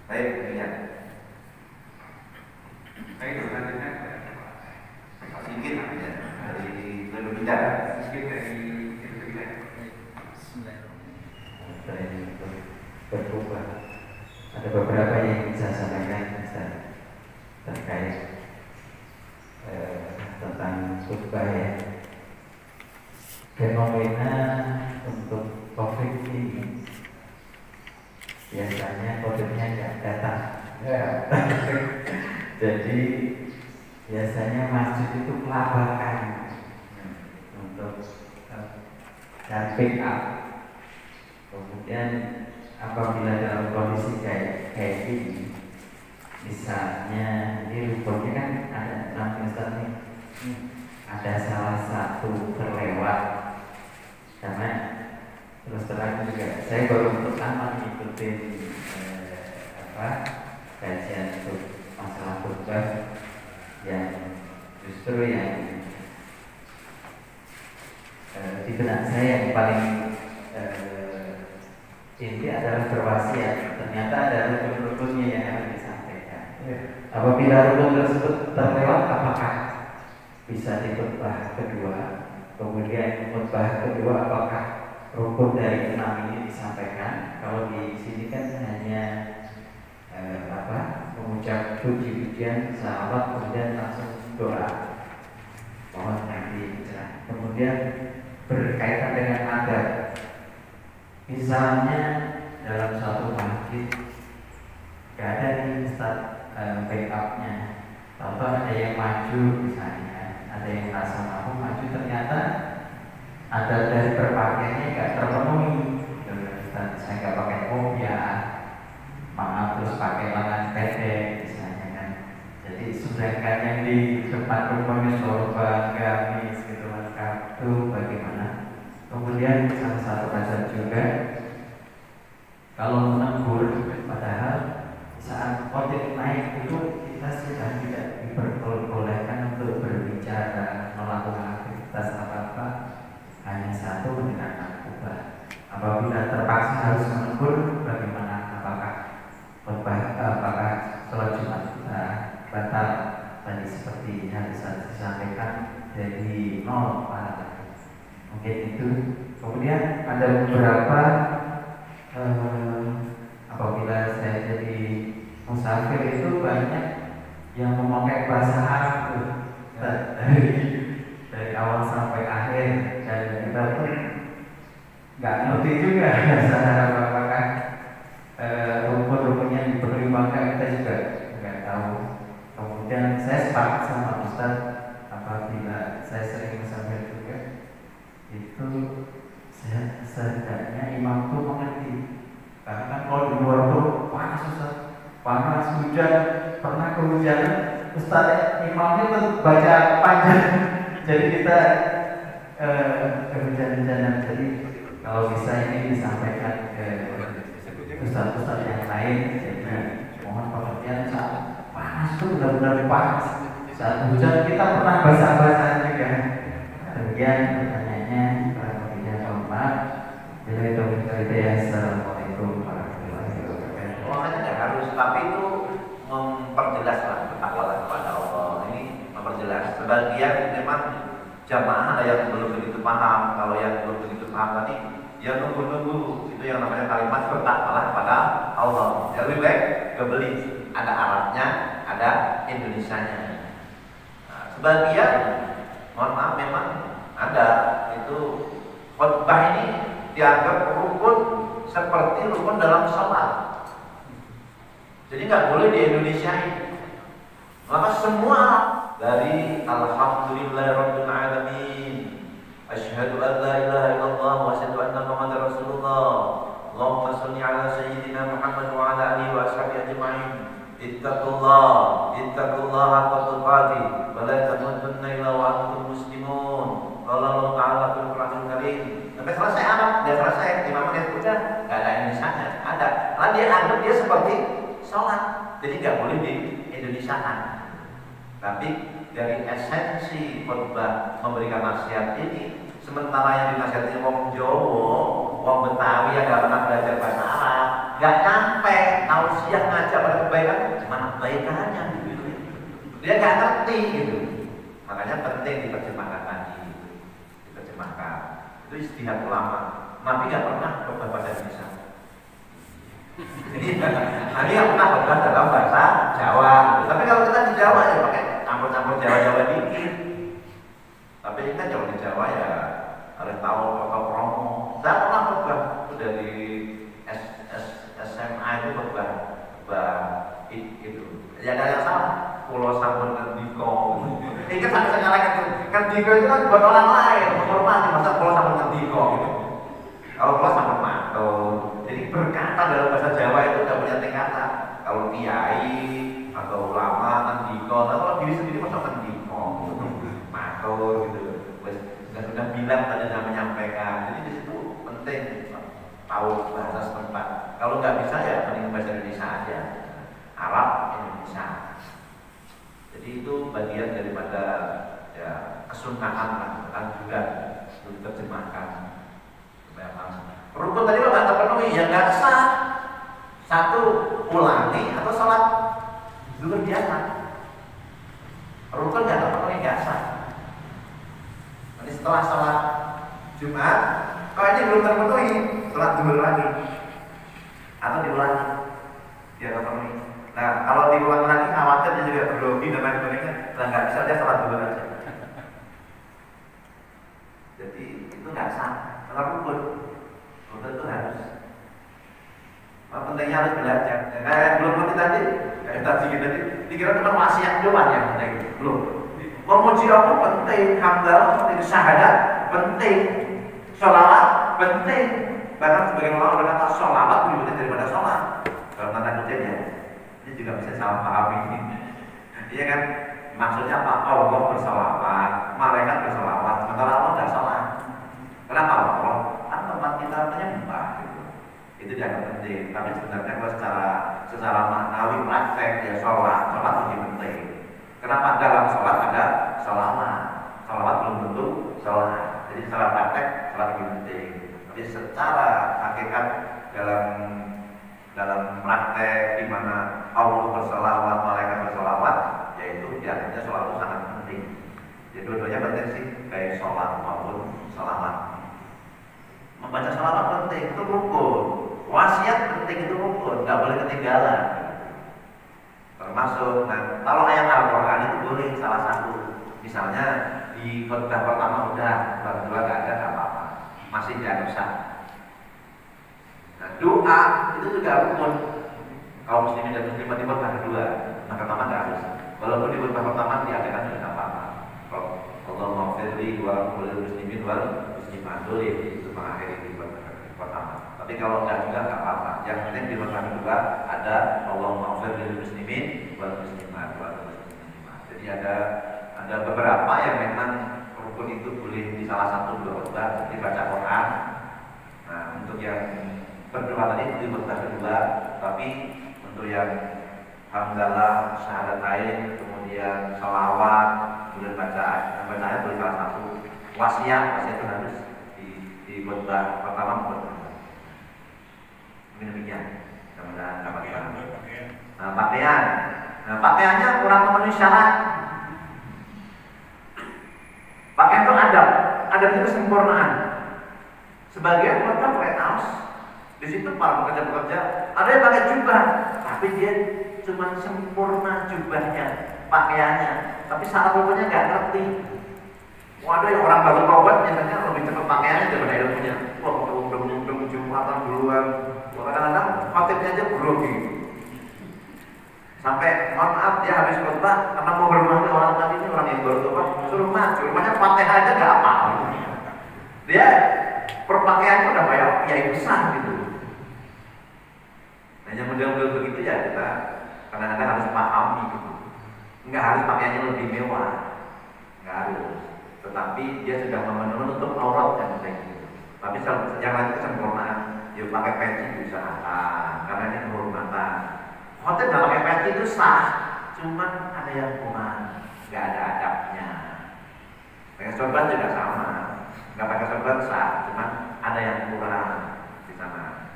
Baik, demikian. Baik, selanjutnya sedikit ya, dari berbicara sedikit dari berbicara. Berubah. Ada beberapa yang bisa sampaikan terkait tentang khutbah ya. Fenomena untuk COVID ini biasanya kodenya nggak datang. Jadi biasanya masjid itu kelabakan untuk pick up. Kemudian apabila dalam kondisi kayak ini, misalnya ini rukunnya kan ada 6 Ustaz nih, ada salah satu terlewat, karena terus terang juga saya baru pertama ngikutin kajian untuk masalah khutbah yang justru yang di benak saya yang paling inti adalah berwasiat. Ternyata ada rukun-rukunnya yang harus disampaikan. Apabila rukun tersebut terlewat, apakah bisa di khutbah kedua? Kemudian khutbah kedua apakah rukun dari 6 ini disampaikan? Kalau di sini kan hanya mengucap puji-pujian, salawat, kemudian langsung doa. Mohon nanti bicara. Kemudian berkaitan dengan adat. Misalnya dalam suatu masjid gak ada nih backupnya, contoh ada yang maju misalnya, ada yang rasa mampu maju, ternyata ada dari berpakaiannya gak terpenuhi. Saya gak pakai kopiah, maaf, terus pakai lengan pendek misalnya kan. Jadi sedangkan yang di depan rumahnya sorban, gamis gitu lengkap, itu bagaimana? Kemudian salah satu azan juga kalau menegur, padahal saat khotib naik itu kita sudah tidak diperbolehkan untuk berbicara, melakukan aktivitas apa-apa, hanya satu mendengarkan khutbah. Apabila terpaksa harus menegur, bagaimana? Apakah sholat Jumat kita batal? Tadi seperti yang disampaikan jadi 0 pahala. Mungkin itu. Kemudian ada beberapa apabila saya jadi musafir itu banyak yang memakai bahasa Arab dari awal sampai akhir, dan kita pun nggak ngerti juga bahasa Arab apakah rukun-rukun yang dipertimbangkan, kita juga nggak tahu. Kemudian saya sepakat sama Ustaz, apabila saya sering musafir juga itu saya sehendaknya imam itu mengerti, karena kan kalau di luar itu panas, Ustaz, panas, hujan, pernah kehujanan, Ustaz imamnya tuh baca panjang, jadi kita kehujanan. Jadi kalau bisa ini disampaikan ke ustaz-ustaz yang lain. Jadi mohon pengertian, saat panas tuh benar-benar panas. Saat hujan kita pernah basah-basah juga. Demikian pertanyaannya, perhatiannya keempat. Bila itu Assalamualaikum warahmatullahi wabarakatuh. Makanya nggak harus, tapi itu memperjelas lah ketakwalah kepada Allah. Ini memperjelas. Sebagian memang jamaah ada yang belum begitu paham. Kalau yang belum begitu paham tadi, ya nunggu-nunggu. Itu yang namanya kalimat bertakwalah kepada Allah. Ya lebih baik kebeli. Ada Arabnya, ada Indonesianya. Nah, sebagian, mohon maaf, memang ada itu khutbah ini dianggap rukun seperti rukun dalam sholat. Jadi nggak boleh di Indonesia ini. Maka semua dari Alhamdulillahirabbil alamin, asyhadu an la ilaha illallah wa asyhadu anna Muhammadar Rasulullah, Allahumma shalli ala sayyidina Muhammad wa ala alihi wa ashabihi ajma'in. Ittaqullah haqqa tuqatih wa la tamutunna illa wa antum muslimun. Qala Allah Ta'ala fil Qur'anil Karim. Sampai selesai Arab, dia selesai 5 menit udah enggak ada Indonesianya, ada. Karena dia anggap dia seperti sholat, jadi nggak boleh di Indonesiakan. Tapi dari esensi khutbah memberikan nasihat ini, sementara yang dinasihati wong Jawa, wong Betawi yang nggak pernah belajar bahasa Arab, nggak nyampe tausiah ngajak pada kebaikan, gimana kebaikannya gitu. Dia nggak ngerti gitu. Makanya penting diterjemahkan lagi, diterjemahkan. Itu istihad ulama. Nabi nggak pernah khutbah bahasa Indonesia. Nabi nggak pernah khutbah dalam bahasa Jawa. Tapi kalau kita di Jawa ya pakai campur-campur Jawa-Jawa dikit. Tapi kita kalau di Jawa ya harus tahu atau promo. Saya pernah khutbah itu dari SMA itu khutbah itu. Ya ada yang salah. Pulau Sampun Ngendiko. Ini kan sampai sekarang itu Ngendiko itu kan buat orang lain, menghormati, masa Pulau Sampun Ngendiko gitu. Kalau Pulau Sampun Matur. Jadi berkata dalam bahasa Jawa itu tidak punya tingkatan. Kalau kiai atau ulama Ngendiko, kalau diri sendiri masa Ngendiko, Matur gitu. Sudah bilang tadi sudah menyampaikan. Jadi di situ penting tahu bahasa setempat. Kalau nggak bisa ya mending bahasa Indonesia aja. Arab Indonesia. Jadi itu bagian daripada ya kesunahan lah, juga diterjemahkan. Rukun tadi nggak terpenuhi, ya nggak sah. Satu ulangi atau sholat zuhur biasa. Rukun nggak terpenuhi, nggak sah. Nanti setelah sholat Jumat, kalau ini belum terpenuhi, sholat zuhur lagi atau diulangi, dia terpenuhi. Nah, kalau diulang lagi khawatir dia juga berlebih dan lain sebagainya. Nah, nggak bisa dia sholat dulu aja. Jadi itu nggak sah. Kalau rukun itu harus. Pentingnya harus belajar. Kayak belum ngerti tadi, kayak tadi tadi, dikira cuma wasiat doang yang penting. Belum. Memuji Allah penting, hamdalah penting, syahadat penting, sholawat penting. Bahkan sebagian orang berkata sholawat lebih penting daripada sholat. Dalam tanda kutip ya. Ini juga bisa salah paham ini. Iya kan? Maksudnya apa? Allah bersalawat, malaikat bersalawat, sementara Allah tidak salah. Kenapa Allah? Kan tempat kita menyembah gitu. Itu jangan penting. Tapi sebenarnya kalau secara maknawi praktek ya sholat lebih penting. Kenapa dalam sholat ada sholawat? Sholawat belum tentu sholat. Jadi secara praktek sholat lebih penting. Tapi secara hakikat dalam praktek di mana Allah berselawat, malaikat berselawat, yaitu diartinya sholat itu sangat penting. Jadi dua-duanya penting sih, baik sholat maupun selawat. Membaca selawat penting, itu rukun. Wasiat penting, itu rukun, nggak boleh ketinggalan. Termasuk, nah kalau ayat Al-Quran itu boleh salah satu. Misalnya di khutbah pertama udah, kedua nggak ada, nggak apa-apa, masih jangan usah. Nah, doa itu juga rukun. Kaum muslimin dan muslimat di khutbah kedua, nah pertama nggak harus. Walaupun di khutbah pertama diadakan juga apa-apa. Allahumma firli wa kulli muslimin wal muslimat, boleh itu mengakhiri di khutbah pertama. Tapi kalau enggak juga nggak apa-apa. Yang penting di khutbah kedua ada Allahumma ighfir lil muslimin wal muslimat wal muslimat. Jadi ada beberapa yang memang rukun itu boleh di salah satu dua khutbah seperti baca Quran. Nah, untuk yang berdoa tadi di khutbah kedua, tapi untuk yang hamdalah, syahadatain, kemudian sholawat, kemudian bacaan boleh salah satu. Wasiat itu harus di khutbah pertama maupun kedua. Mungkin demikian. Mudah-mudahan dapat paham. Nah, pakaian. Nah, pakaiannya kurang memenuhi syarat. Pakaian itu adab itu kesempurnaan. Sebagian khutbah pakai kaos. Di situ para pekerja-pekerja ada yang pakai jubah, tapi dia cuma sempurna jubahnya, pakaiannya, tapi saat rupanya nggak ngerti. Waduh, yang orang baru tobat biasanya lebih cepat pakaiannya daripada ilmunya. Wah, udah Jumatan duluan. Kadang-kadang khotibnya aja grogi. Sampai mohon maaf dia habis khotbah karena mau bermain orang tadi ini orang yang baru tobat suruh maju, rumahnya Fatihah aja nggak apa. Dia perpakaiannya udah kayak kiai besar gitu. Nah, yang model-model begitu ya kita kadang-kadang harus pahami gitu. Nggak harus pakaiannya lebih mewah, nggak harus. Tetapi dia sudah menutup aurat yang penting. Tapi yang lain kesempurnaan. Yuk pakai peci diusahakan karena ini kehormatan. Hotel nggak pakai peci itu sah, cuman ada yang kurang, nggak ada adabnya. Pakai sorban juga sama, nggak pakai sorban sah, cuman ada yang kurang di sana.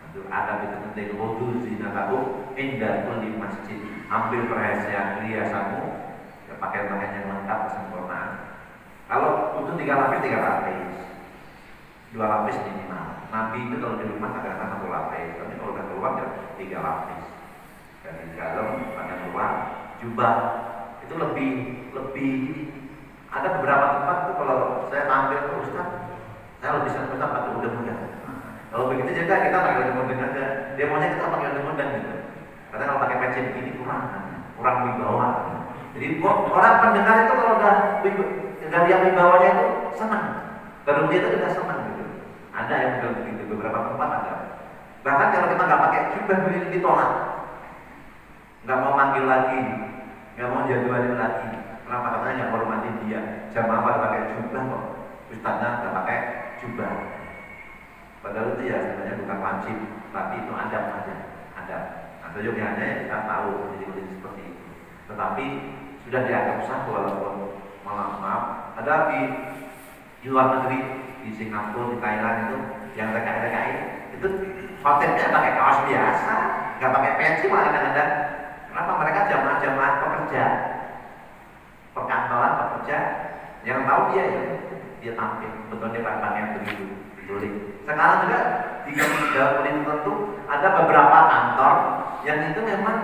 Itu adab itu penting. Wudu zinatahu inda kulli masjid. Ambil perhiasanmu, ya pakaian-pakaian yang lengkap kesempurnaan. Kalau untuk 3 lapis, 2 lapis minimal. Nabi itu kalau di rumah kadang-kadang 1 lapis, tapi kalau udah keluar ya 3 lapis. Dari dalam, pada luar, jubah itu lebih. Ada beberapa tempat tuh kalau saya tampil ke Ustaz, saya lebih senang Ustaz pakai muda-muda. Kalau begitu juga kita pakai muda-muda aja. Dia maunya kita pakai muda-muda gitu. Karena kalau pakai peci begini kurang wibawa. Jadi orang pendengar itu kalau udah lihat wibawanya itu senang. Baru dia itu udah senang gitu. Ada yang udah begitu, beberapa tempat ada. Bahkan kalau kita nggak pakai jubah begini ditolak, nggak mau manggil lagi, nggak mau jadwalin lagi. Kenapa? Katanya yang hormati dia. Jamaah pada pakai jubah kok, ustaznya nggak pakai jubah. Padahal itu ya sebenarnya bukan wajib, tapi itu adab aja, adab. Atau yogyanya ya kita tahu jadi seperti itu. Tetapi sudah dianggap sah walaupun maaf ada di luar negeri, di Singapura, di Thailand itu yang TKI itu hotelnya pakai kaos biasa, nggak pakai peci malah kadang-kadang. Kenapa? Mereka jamaah pekerja, perkantoran pekerja yang tahu dia tampil, betul dia pakaian begitu, ditulis. Sekarang juga di dalam tertentu ada beberapa kantor yang itu memang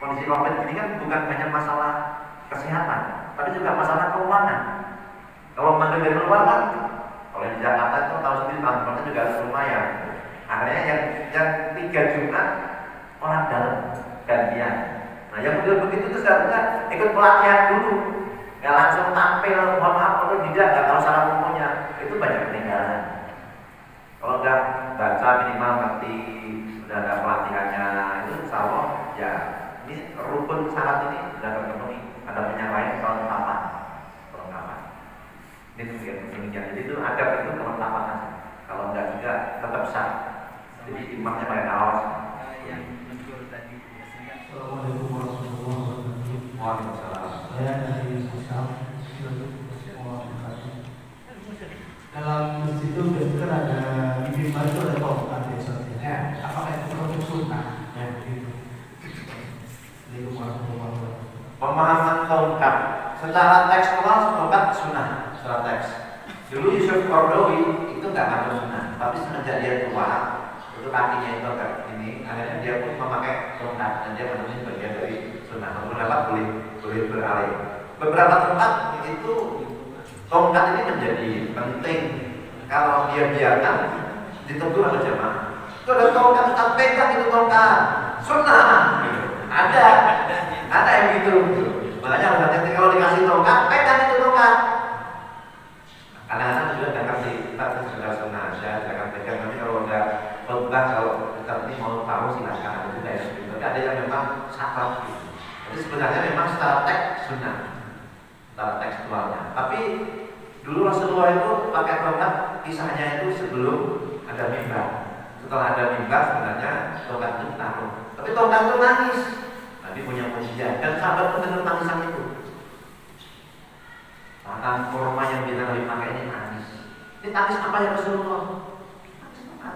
kondisi COVID ini kan bukan hanya masalah kesehatan, tapi juga masalah keuangan. Kalau manggil dari luar kan, kalau di Jakarta itu tahu sendiri transportnya juga harus lumayan. Akhirnya yang 3 Jumat orang dalam gantian. Nah yang model begitu itu seharusnya ikut pelatihan dulu, nggak langsung tampil. Mohon maaf kalau tidak nggak tahu cara ngomongnya, itu banyak ketinggalan. Kalau nggak baca minimal ngerti, sudah ada pelatihannya, itu insya Allah ya ini rukun syarat ini sudah terpenuhi. Ada penyampaian kelengkapan. Ini demikian. Jadi itu adab itu kelengkapan saja. Kalau enggak juga tetap sah. Jadi imamnya pakai kaos. Yang muncul tadi biasanya. Assalamualaikum warahmatullahi wabarakatuh. Waalaikumsalam. Saya dari Musab. Dalam masjid itu kan ada di mimbar itu ada tongkat biasanya. Apakah itu termasuk sunnah? Ya begitu. Assalamualaikum warahmatullahi wabarakatuh. Pemahaman tongkat secara tekstual tongkat sunnah. Secara teks. Dulu Yusuf Qaradawi itu nggak ngatur sunnah, tapi semenjak dia tua, itu kakinya itu agak ini, akhirnya dia pun memakai tongkat dan dia menemui bagian dari sunnah. Mendapat boleh beralih. Beberapa tempat itu tongkat ini menjadi penting. Kalau dia biarkan ditegur oleh jemaah. Itu ada tongkat, kita pegang itu tongkat. Sunnah. Ada yang gitu. Makanya hati-hati kalau dikasih tongkat, pegang itu tongkat. Kadang-kadang juga dengar di kita sudah sunnah, saya akan pegang. Nanti kalau udah ada yang memang sakral gitu. Jadi sebenarnya memang secara teks sunnah, secara tekstualnya. Tapi dulu Rasulullah itu pakai tongkat, kisahnya itu sebelum ada mimbar. Setelah ada mimbar sebenarnya tongkat itu taruh. Tapi tongkat itu nangis. Nabi punya mujizat dan sahabat pun dengar tangisan itu. Bahkan kurma yang bisa Nabi pakai ini nangis. Ini tangis apa ya Rasulullah? Tangis apa?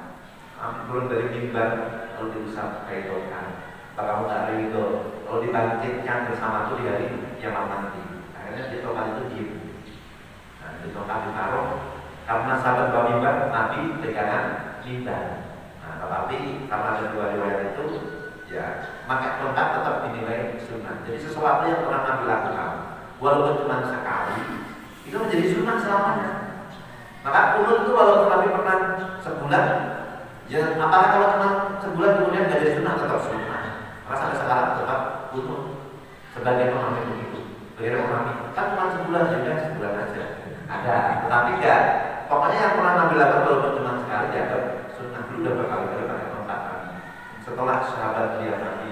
Turun dari mimbar lalu diusap pakai tongkat. Kalau nggak ridho, kalau dibangkitkan bersama itu di hari kiamat nanti. Akhirnya di tongkat itu diem. Nah, di tongkat ditaruh karena sahabat bawa mimbar, Nabi pegangan mimbar. Nah, tetapi karena ada dua riwayat itu, ya pakai tongkat tetap dinilai sunnah. Jadi sesuatu yang pernah Nabi lakukan, walaupun cuma sekali, itu menjadi sunnah selamanya. Maka kunut itu walaupun Nabi pernah sebulan, ya apakah kalau cuma sebulan kemudian nggak jadi sunnah, tetap sunnah. Karena sampai sekarang tetap kunut sebagai pemahaman begitu. Bagi pemahaman kan cuma sebulan, jadi sebulan aja. Ada, tetapi ya pokoknya yang pernah Nabi lakukan walaupun cuma sekali dianggap sunnah. Dulu udah berkali-kali pakai tongkat. Setelah sahabat dia Nabi,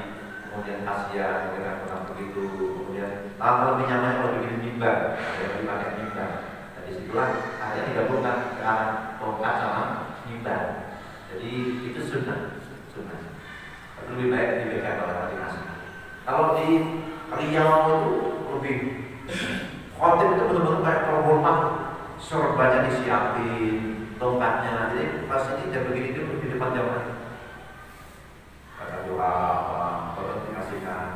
kemudian kasihan, kemudian pernah begitu, kemudian lebih nyaman kalau bikin mimbar, ada yang dipakai mimbar. Dan disitulah akhirnya digabungkan ke arah tongkat sama mimbar. Jadi itu sunnah. Tapi lebih baik dipegang oleh masing-masing. Kalau di Riau itu lebih khotib itu benar-benar kayak terhormat, sorbannya disiapin, tongkatnya. Jadi pas ini jam begini itu di depan jamaah. Baca doa, terus dikasihkan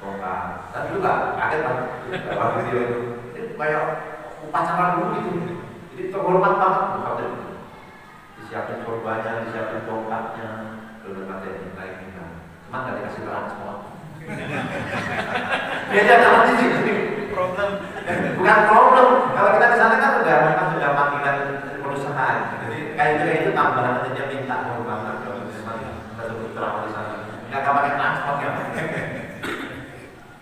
tongkat. Dan juga kaget kan, dalam video itu kayak upacara dulu gitu. Jadi terhormat banget khotib. Disiapin sorbannya, disiapin tongkatnya, lalu nanti naik minta. Cuma nggak dikasih transport. Ya jangan nanti sih. Problem. Bukan problem. Kalau kita di sana kan sudah panggilan perusahaan. Jadi kayak itu tambahan aja dia minta korban kalau misalnya kita sebut terawal di sana. Nggak pakai transport ya.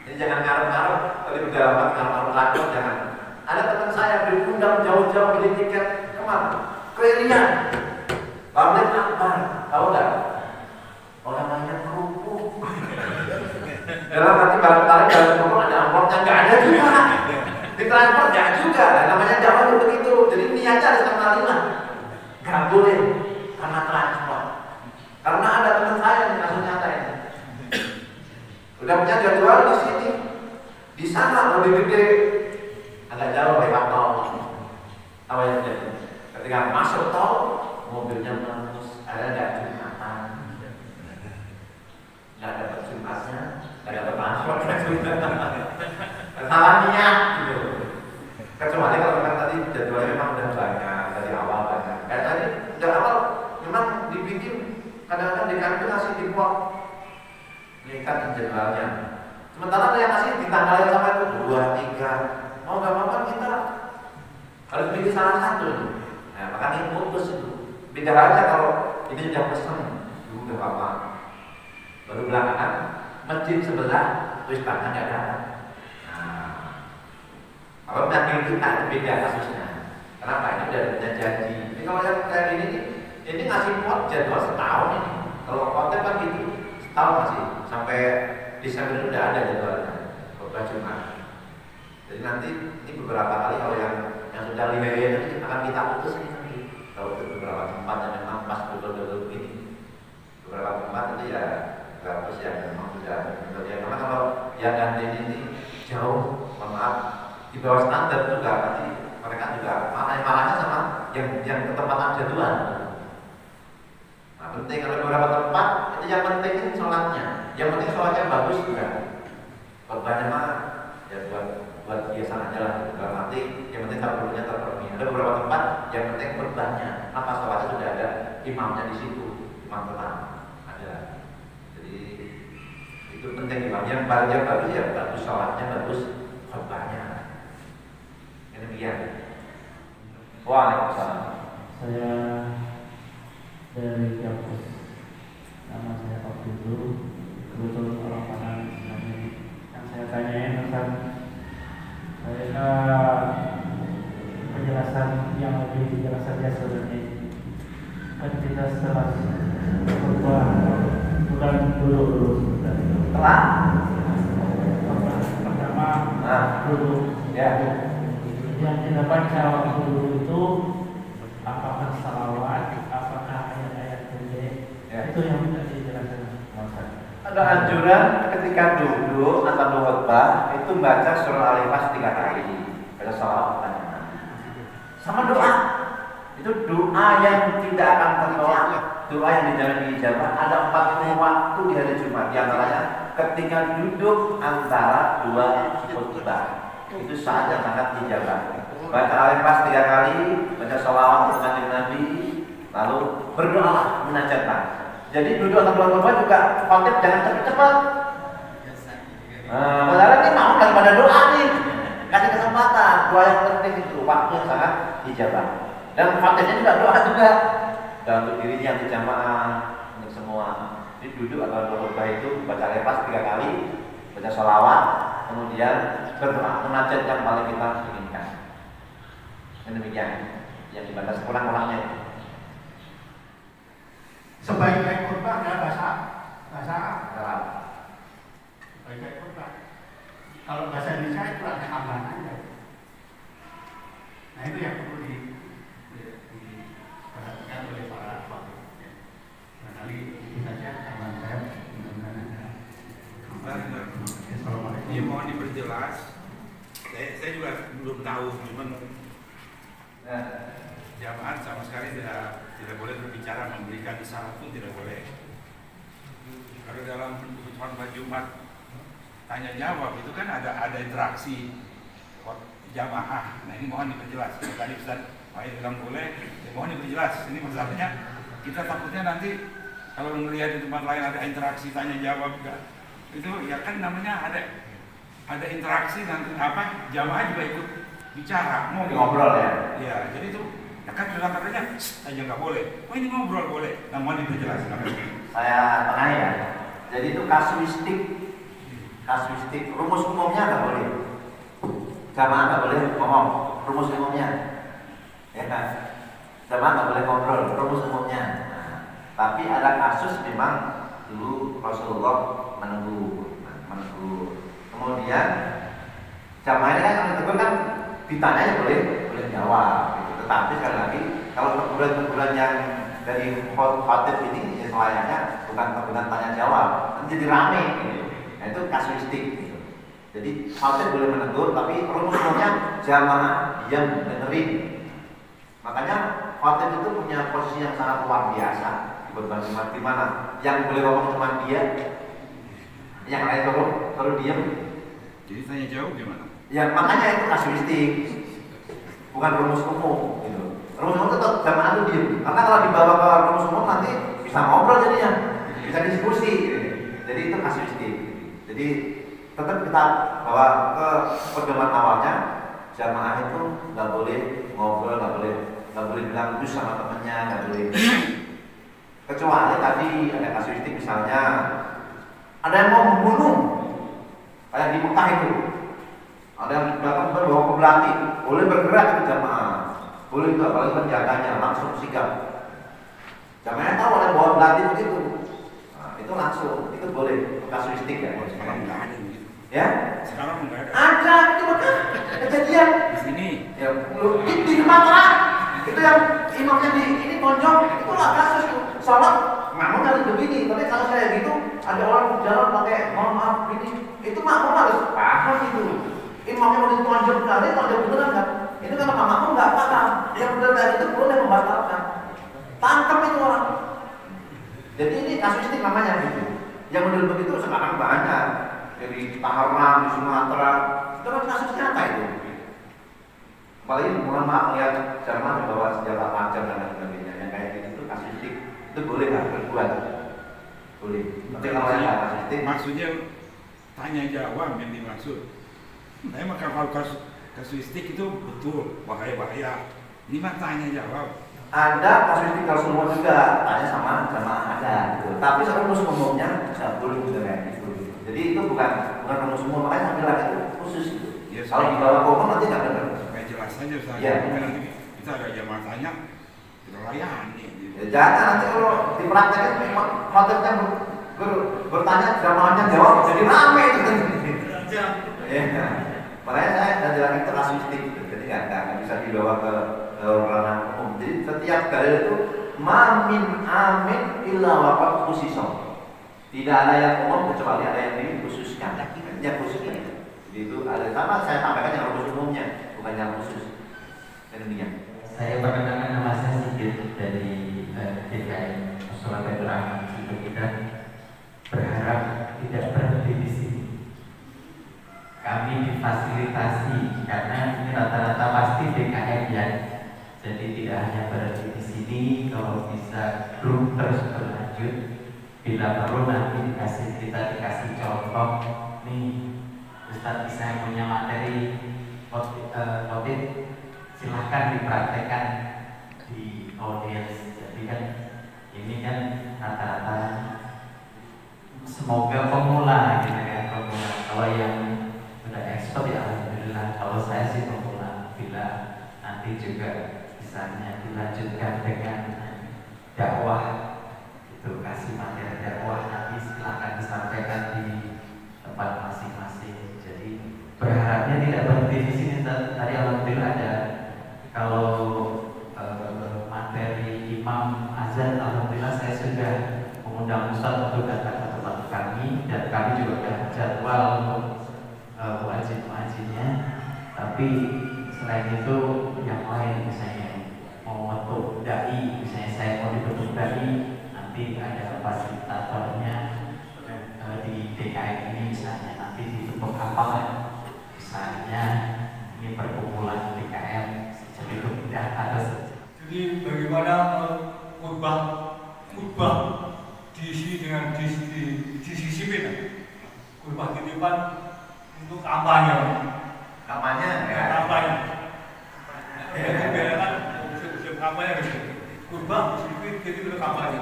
Jadi jangan ngarep-ngarep. Tadi udah ngarep-ngarep transport jangan. Ada teman saya diundang jauh-jauh beli tiket kemana? Ke Irian. Pabrik Akbar. Tahu nggak? Orang banyak kerupuk. Dalam arti barang tarik dalam kerupuk ada amplopnya nggak ada juga. Di transport nggak juga. Namanya Jawa itu begitu. Jadi niatnya harus terima. Nggak boleh karena transport. Karena ada teman saya yang kasus nyata ini. Udah punya jadwal di sini. Di sana lebih gede. Agak jauh lewat tol. Tahu yang jadi. Ketika masuk tol, mobilnya terus ada nggak jumatan. Nggak dapat jumatnya, nggak dapat transport, salah niat gitu. Kecuali kalau memang tadi jadwalnya memang udah banyak dari awal banyak. Kayak tadi dari awal memang dibikin kadang-kadang dikasih ngasih di pot, ini kan jadwalnya. Sementara ada yang ngasih di tanggal yang sama itu 2, 3. Mau nggak mau kan kita harus bikin salah satu. Nah makanya putus itu. Beda aja kalau ini sudah pesen dulu udah lama. Baru belakangan masjid sebelah terus tangan nggak ada. Nah, kalau nanti kita itu beda kasusnya. Kenapa? Ini udah punya janji. Ini kalau yang kayak ini ngasih pot jadwal setahun ini. Kalau konten kan gitu setahun masih sampai Desember udah ada jadwalnya. Khotbah Jumat. Jadi nanti ini beberapa kali kalau yang sudah linear itu akan kita putus ini nanti. Kalau beberapa tempat yang memang pas betul-betul ini, beberapa tempat itu ya bagus yang memang sudah betul-betul. Karena kalau yang ganti ini jauh, maaf di bawah standar juga nanti mereka juga malahnya sama yang ketempatan jadwal. Nah penting kalau beberapa tempat itu yang penting ini sholatnya, yang penting sholatnya bagus juga. Korbannya mah ya buat biasa aja lah. Dalam arti yang penting terpenuhnya terpenuhi. Ada beberapa tempat yang penting korbannya. Apa sholatnya sudah ada imamnya di situ, imam tetap ada. Jadi itu penting imam. Yang bagus ya bagus sholatnya, bagus khotbahnya. Ini demikian. Waalaikumsalam. Saya dari kampus, nama saya Pak Dulu. Kebetulan orang Padang. Yang saya tanyain tentang penjelasan yang lebih jelas saja sebenarnya. Kan kita setelah khotbah bukan dulu sebenarnya. setelah pertama nah, dulu ya. yang dibaca waktu dulu itu apakah salawat, apakah ayat-ayat pendek, Ya. itu yang tidak dijelaskan. Ada anjuran ketika duduk atau khutbah itu baca surah Al-Ikhlas 3 kali, baca salawat sama doa. Itu doa yang tidak akan tertolak, doa yang dijamin diijabah. Ada 40 waktu di hari Jumat, di antaranya ketika duduk antara dua khutbah. Itu saat yang sangat dijabah. Baca Al-Ikhlas 3 kali, baca salawat untuk Nabi, lalu berdoa, munajatlah. Jadi duduk atau dua khutbah juga khotib jangan cepat-cepat. Padahal ini mau daripada doa nih, kasih kesempatan. Doa yang penting itu waktu yang sangat dijabah. Dan khotibnya juga doa juga. Dan untuk dirinya, untuk jamaah, untuk semua. Jadi duduk atau dua khutbah itu baca Al-Ikhlas 3 kali, baca salawat, kemudian berdoa, munajat yang paling kita inginkan. Dan demikian yang dibatas kurang-kurangnya. Sebaik-baik khutbah adalah bahasa Arab. sebaik-baik khutbah. Kalau bahasa Indonesia itu ada tambahannya. Nah itu yang perlu diperhatikan oleh para khotib. Barangkali itu saja tambahan saya. Assalamualaikum. Ini mohon diperjelas. Saya juga belum tahu, cuman jamaah sama sekali tidak boleh berbicara, memberikan isyarat pun tidak boleh. Kalau dalam khutbah Jumat tanya jawab itu kan ada interaksi jamaah. Nah ini mohon diperjelas. Kalau tadi Ustaz Wahid bilang boleh, ya mohon diperjelas. Ini masalahnya kita takutnya nanti kalau melihat di tempat lain ada interaksi tanya jawab juga, itu ya kan namanya ada interaksi nanti apa jamaah juga ikut bicara Ngobrol ya. Ya jadi itu ya kan bilang katanya aja nggak boleh. Oh ini ngobrol boleh. Nah mohon diperjelas. Saya tengah ya. Jadi itu kasuistik, rumus umumnya nggak boleh. Jamaah nggak boleh ngomong, rumus umumnya. Ya kan? Jamaah nggak boleh ngobrol, rumus umumnya. Nah, tapi ada kasus memang dulu Rasulullah menegur. Kemudian jamaahnya kan menegur kan ditanya boleh jawab. Gitu. Tetapi sekali lagi kalau teguran yang dari khotib ini ya selayaknya bukan teguran tanya jawab, nanti jadi rame gitu. Nah, itu kasuistik gitu. Jadi khotib boleh menegur tapi rumusnya jamaah diam dengerin. Makanya khotib itu punya posisi yang sangat luar biasa di berbagai umat, di mana yang boleh ngomong cuma dia, yang lain terus diam. Jadi tanya jawab gimana? Ya makanya itu kasuistik, bukan rumus umum gitu. Rumus umum tetap jamaah itu diem, karena kalau dibawa ke rumus umum nanti bisa ngobrol jadinya, bisa diskusi gitu. Jadi itu kasuistik. Jadi tetap kita bawa ke pedoman awalnya, jamaah itu nggak boleh ngobrol, nggak boleh bilang terus sama temennya, nggak boleh. Kecuali tadi ada kasuistik misalnya ada yang mau membunuh, kayak di Mekah itu. Ada yang datang berbawa belati, boleh bergerak ke jamaah, boleh nggak, apalagi penjaganya langsung sikap. Jamaahnya tahu ada bawa belati begitu, nah, itu langsung, itu boleh kasuistik ya. Sekarang nggak ada gitu. Ya? Sekarang nggak ada. Ada itu betul kejadian. Di sini. Ya, di Sumatera itu yang imamnya di ini tonjok, itulah kasus sholat. Makmum harus begini, tapi kalau saya gitu ada orang jalan pakai mohon maaf ini, itu makmum harus paham itu. Imamnya mau ditonjok kali, tonjok beneran kan? Itu kan makmum nggak paham. Yang benar dari itu boleh membatalkan. Tangkap itu orang. Jadi ini kasuistik namanya gitu. Yang model begitu sekarang banyak. Jadi di Taharman, di Sumatera, itu kan kasus nyata itu. Apalagi mohon maaf lihat Jerman membawa senjata tajam dan lain sebagainya. Yang kayak gitu itu kasuistik. Itu boleh nggak berbuat? Boleh. Tapi kalau yang nggak kasuistik, Maksudnya tanya jawab yang dimaksud. Nah, maka kalau kasuistik itu betul bahaya. Ini mah tanya jawab. ada kasuistik kalau semua juga tanya sama jamaah ada. Gitu. Tapi rumus umumnya nggak boleh gitu kayak gitu. Jadi itu bukan rumus umum, makanya saya bilang itu khusus. Gitu. Ya, kalau di bawah umum nanti nggak benar. Supaya jelas saja Ustaz. Ya. Nanti kita ada jamaah tanya, kita layani. Gitu. Ya, jangan nanti kalau dipraktekkan khotibnya bertanya jamaahnya jawab jadi rame itu. Ya. Makanya saya dan jalan itu kasuistik gitu. Jadi nggak bisa dibawa ke ranah umum. Jadi setiap dalil itu mamin amin illa waqad khusisom. Tidak ada yang umum kecuali ada yang dikhususkan. Yang khususnya itu. Jadi itu ada sama saya sampaikan yang khusus umumnya, bukan yang khusus. Dan demikian. Saya perkenalkan nama saya Sigit dari DKI Sholat Rahman. Kita berharap tidak berhenti di sini. Kami difasilitasi karena ini rata-rata pasti DKM ya. Jadi tidak hanya berhenti di sini, kalau bisa grup terus berlanjut. Bila perlu nanti kita dikasih contoh nih, Ustadz bisa yang punya materi COVID, silahkan dipraktekkan di audiens. Jadi kan ini kan rata-rata semoga pemula gitu kan, pemula. Kalau yang udah expert ya alhamdulillah. Kalau saya sih pemula. Bila nanti juga misalnya dilanjutkan dengan dakwah itu, kasih materi dakwah, nanti silahkan disampaikan di tempat masing-masing. Jadi berharapnya tidak berhenti di sini. Tadi alhamdulillah ada kalau materi imam azan, alhamdulillah saya sudah mengundang Ustaz untuk datang ke tempat kami, dan kami juga sudah jadwal untuk wajib-wajibnya. Tapi selain itu yang lain, misalnya mau bentuk dai, misalnya saya mau dibentuk dai, nanti ada fasilitatornya di DKI ini, misalnya nanti dibentuk apalah, misalnya ini perkumpulan DKM, jadi itu tidak ada. Jadi bagaimana khutbah diisi dengan disisipin, khutbah titipan untuk kampanye. Kampanye? Ya, kampanye. Jadi biarkan musim kampanye gitu. Khutbah disisipin, jadi untuk kampanye.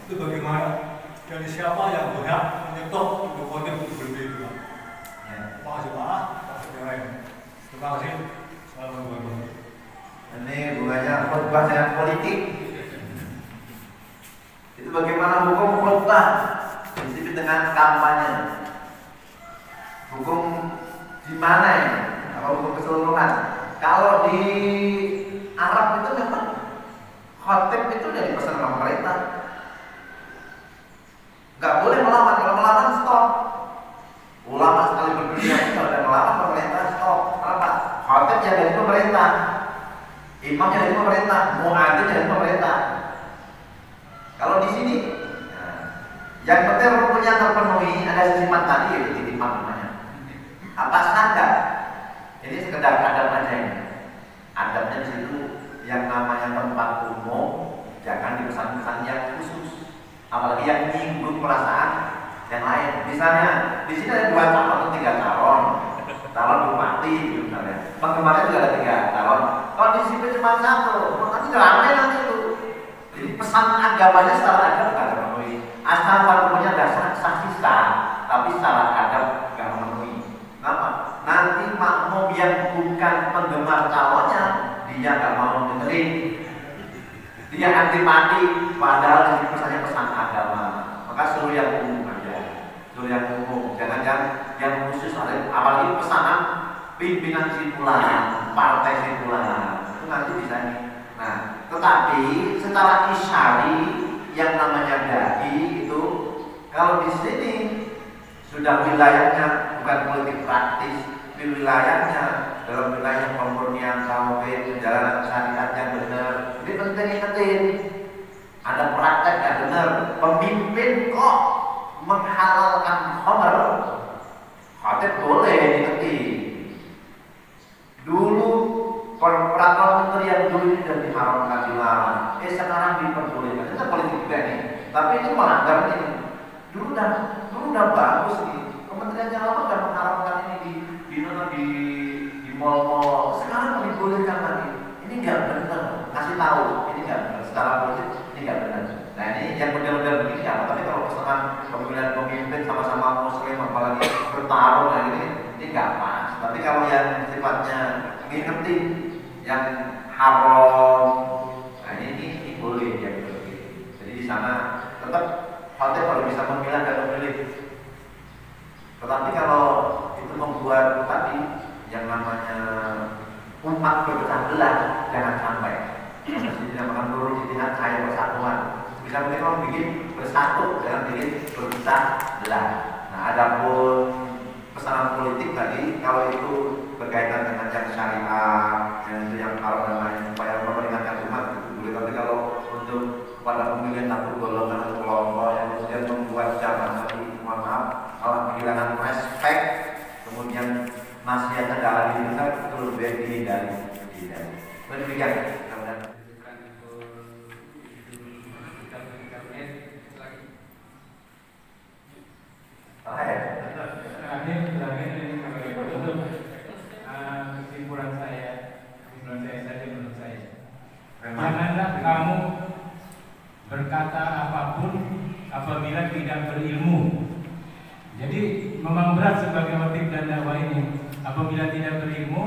Itu bagaimana? Dan siapa yang berhak menyetok untuk khotib berbeda? Terima kasih Pak. Terima kasih. Assalamualaikum. Ini bunganya khutbah dengan politik. Itu bagaimana hukum khutbah disebut dengan kampanye? Hukum di mana ya? Apa hukum keseluruhan? Kalau di Arab itu memang khotib itu dari pesan pemerintah. Gak boleh melawan. Kalau melawan stop. Ulama sekali berdunia kalau ada melawan pemerintah stop. Kenapa? Khotib yang dari pemerintah. Imam yang dari pemerintah, muadzin dari pemerintah. Kalau di sini, yang penting rukunnya terpenuhi, ada sifat tadi yaitu titipan namanya. Apa saja? Ini sekedar adab aja ini. Adabnya di situ yang namanya tempat umum jangan dipesan-pesan yang khusus, apalagi yang menyinggung perasaan yang lain. Misalnya di sini ada 2 calon atau 3 calon bupati gitu misalnya. Kemarin juga ada 3 calon. Kalau di sini cuma 1, nanti ramai nanti itu. Jadi pesan agamanya secara adab nggak terpenuhi. Asal parlemennya nggak sah, tapi secara adab nggak memenuhi. Kenapa? Nanti makmum yang bukan penggemar calonnya, dia nggak mau dengerin. Dia antipati, padahal ini pesannya pesan agama. Maka suruh yang umum aja, suruh yang umum. Jangan yang khusus, apalagi pesanan pimpinan simpulan, partai simpulan. Itu nanti bisa nih. Nah, tetapi secara isyari yang namanya dai itu kalau di sini sudah wilayahnya bukan politik praktis, wilayahnya dalam wilayah pemurnian tauhid, penjalanan syariat yang benar. Ini penting ingetin. Ada praktek yang benar. Pemimpin kok menghalalkan khamr, khatib boleh diingetin. Dulu peraturan menteri yang dulu ini sudah diharamkan, dilarang. Sekarang diperbolehkan. Itu politik juga nih. Tapi ini melanggar ini. Dulu udah bagus nih. Kementerian yang lama sudah mengharamkan ini di mall-mall. Sekarang dibolehkan lagi. Ini nggak benar. Kasih tahu. Ini nggak benar. Secara politik ini nggak benar. Nah ini yang model-model begini apa? Tapi kalau pesanan pemilihan pemimpin sama-sama muslim apalagi bertarung nah ini nggak pas. Tapi kalau yang sifatnya ngingetin yang haram, nah ini boleh ya begitu. Jadi di sana tetap khotib kalau bisa Tetapi kalau itu membuat tadi yang namanya umat berpecah belah, jangan sampai. Jadi dinamakan nurul ijtihad, cahaya persatuan. Bisa mungkin orang bikin bersatu, jangan bikin berpecah belah. Nah, adapun pesanan politik tadi, kalau itu berkaitan dengan yang syariah, yang itu yang kalau namanya upaya memperingatkan umat itu boleh. Tapi kalau untuk pada pemilihan satu golongan atau kelompok yang kemudian membuat zaman tadi, mohon maaf, kalau kehilangan respek, kemudian nasihatnya dalam diri kita itu lebih dihindari. Demikian. Terakhir ini untuk kesimpulan saya saja menurut saya. Janganlah kamu berkata apapun apabila tidak berilmu. Jadi memang berat sebagai khotib dan dakwah ini. Apabila tidak berilmu,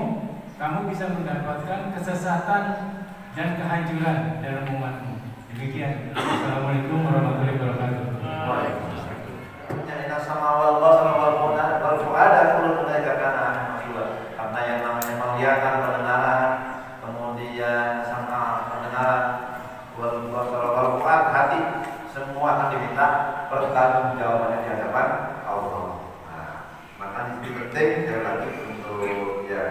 kamu bisa mendapatkan kesesatan dan kehancuran dalam umatmu. Demikian. Assalamualaikum warahmatullahi wabarakatuh. Karena yang namanya penglihatan, pendengaran, kemudian sama pendengaran, hati, semua akan diminta pertanggungjawabannya di hadapan Allah. Nah, maka ini penting sekali lagi untuk ya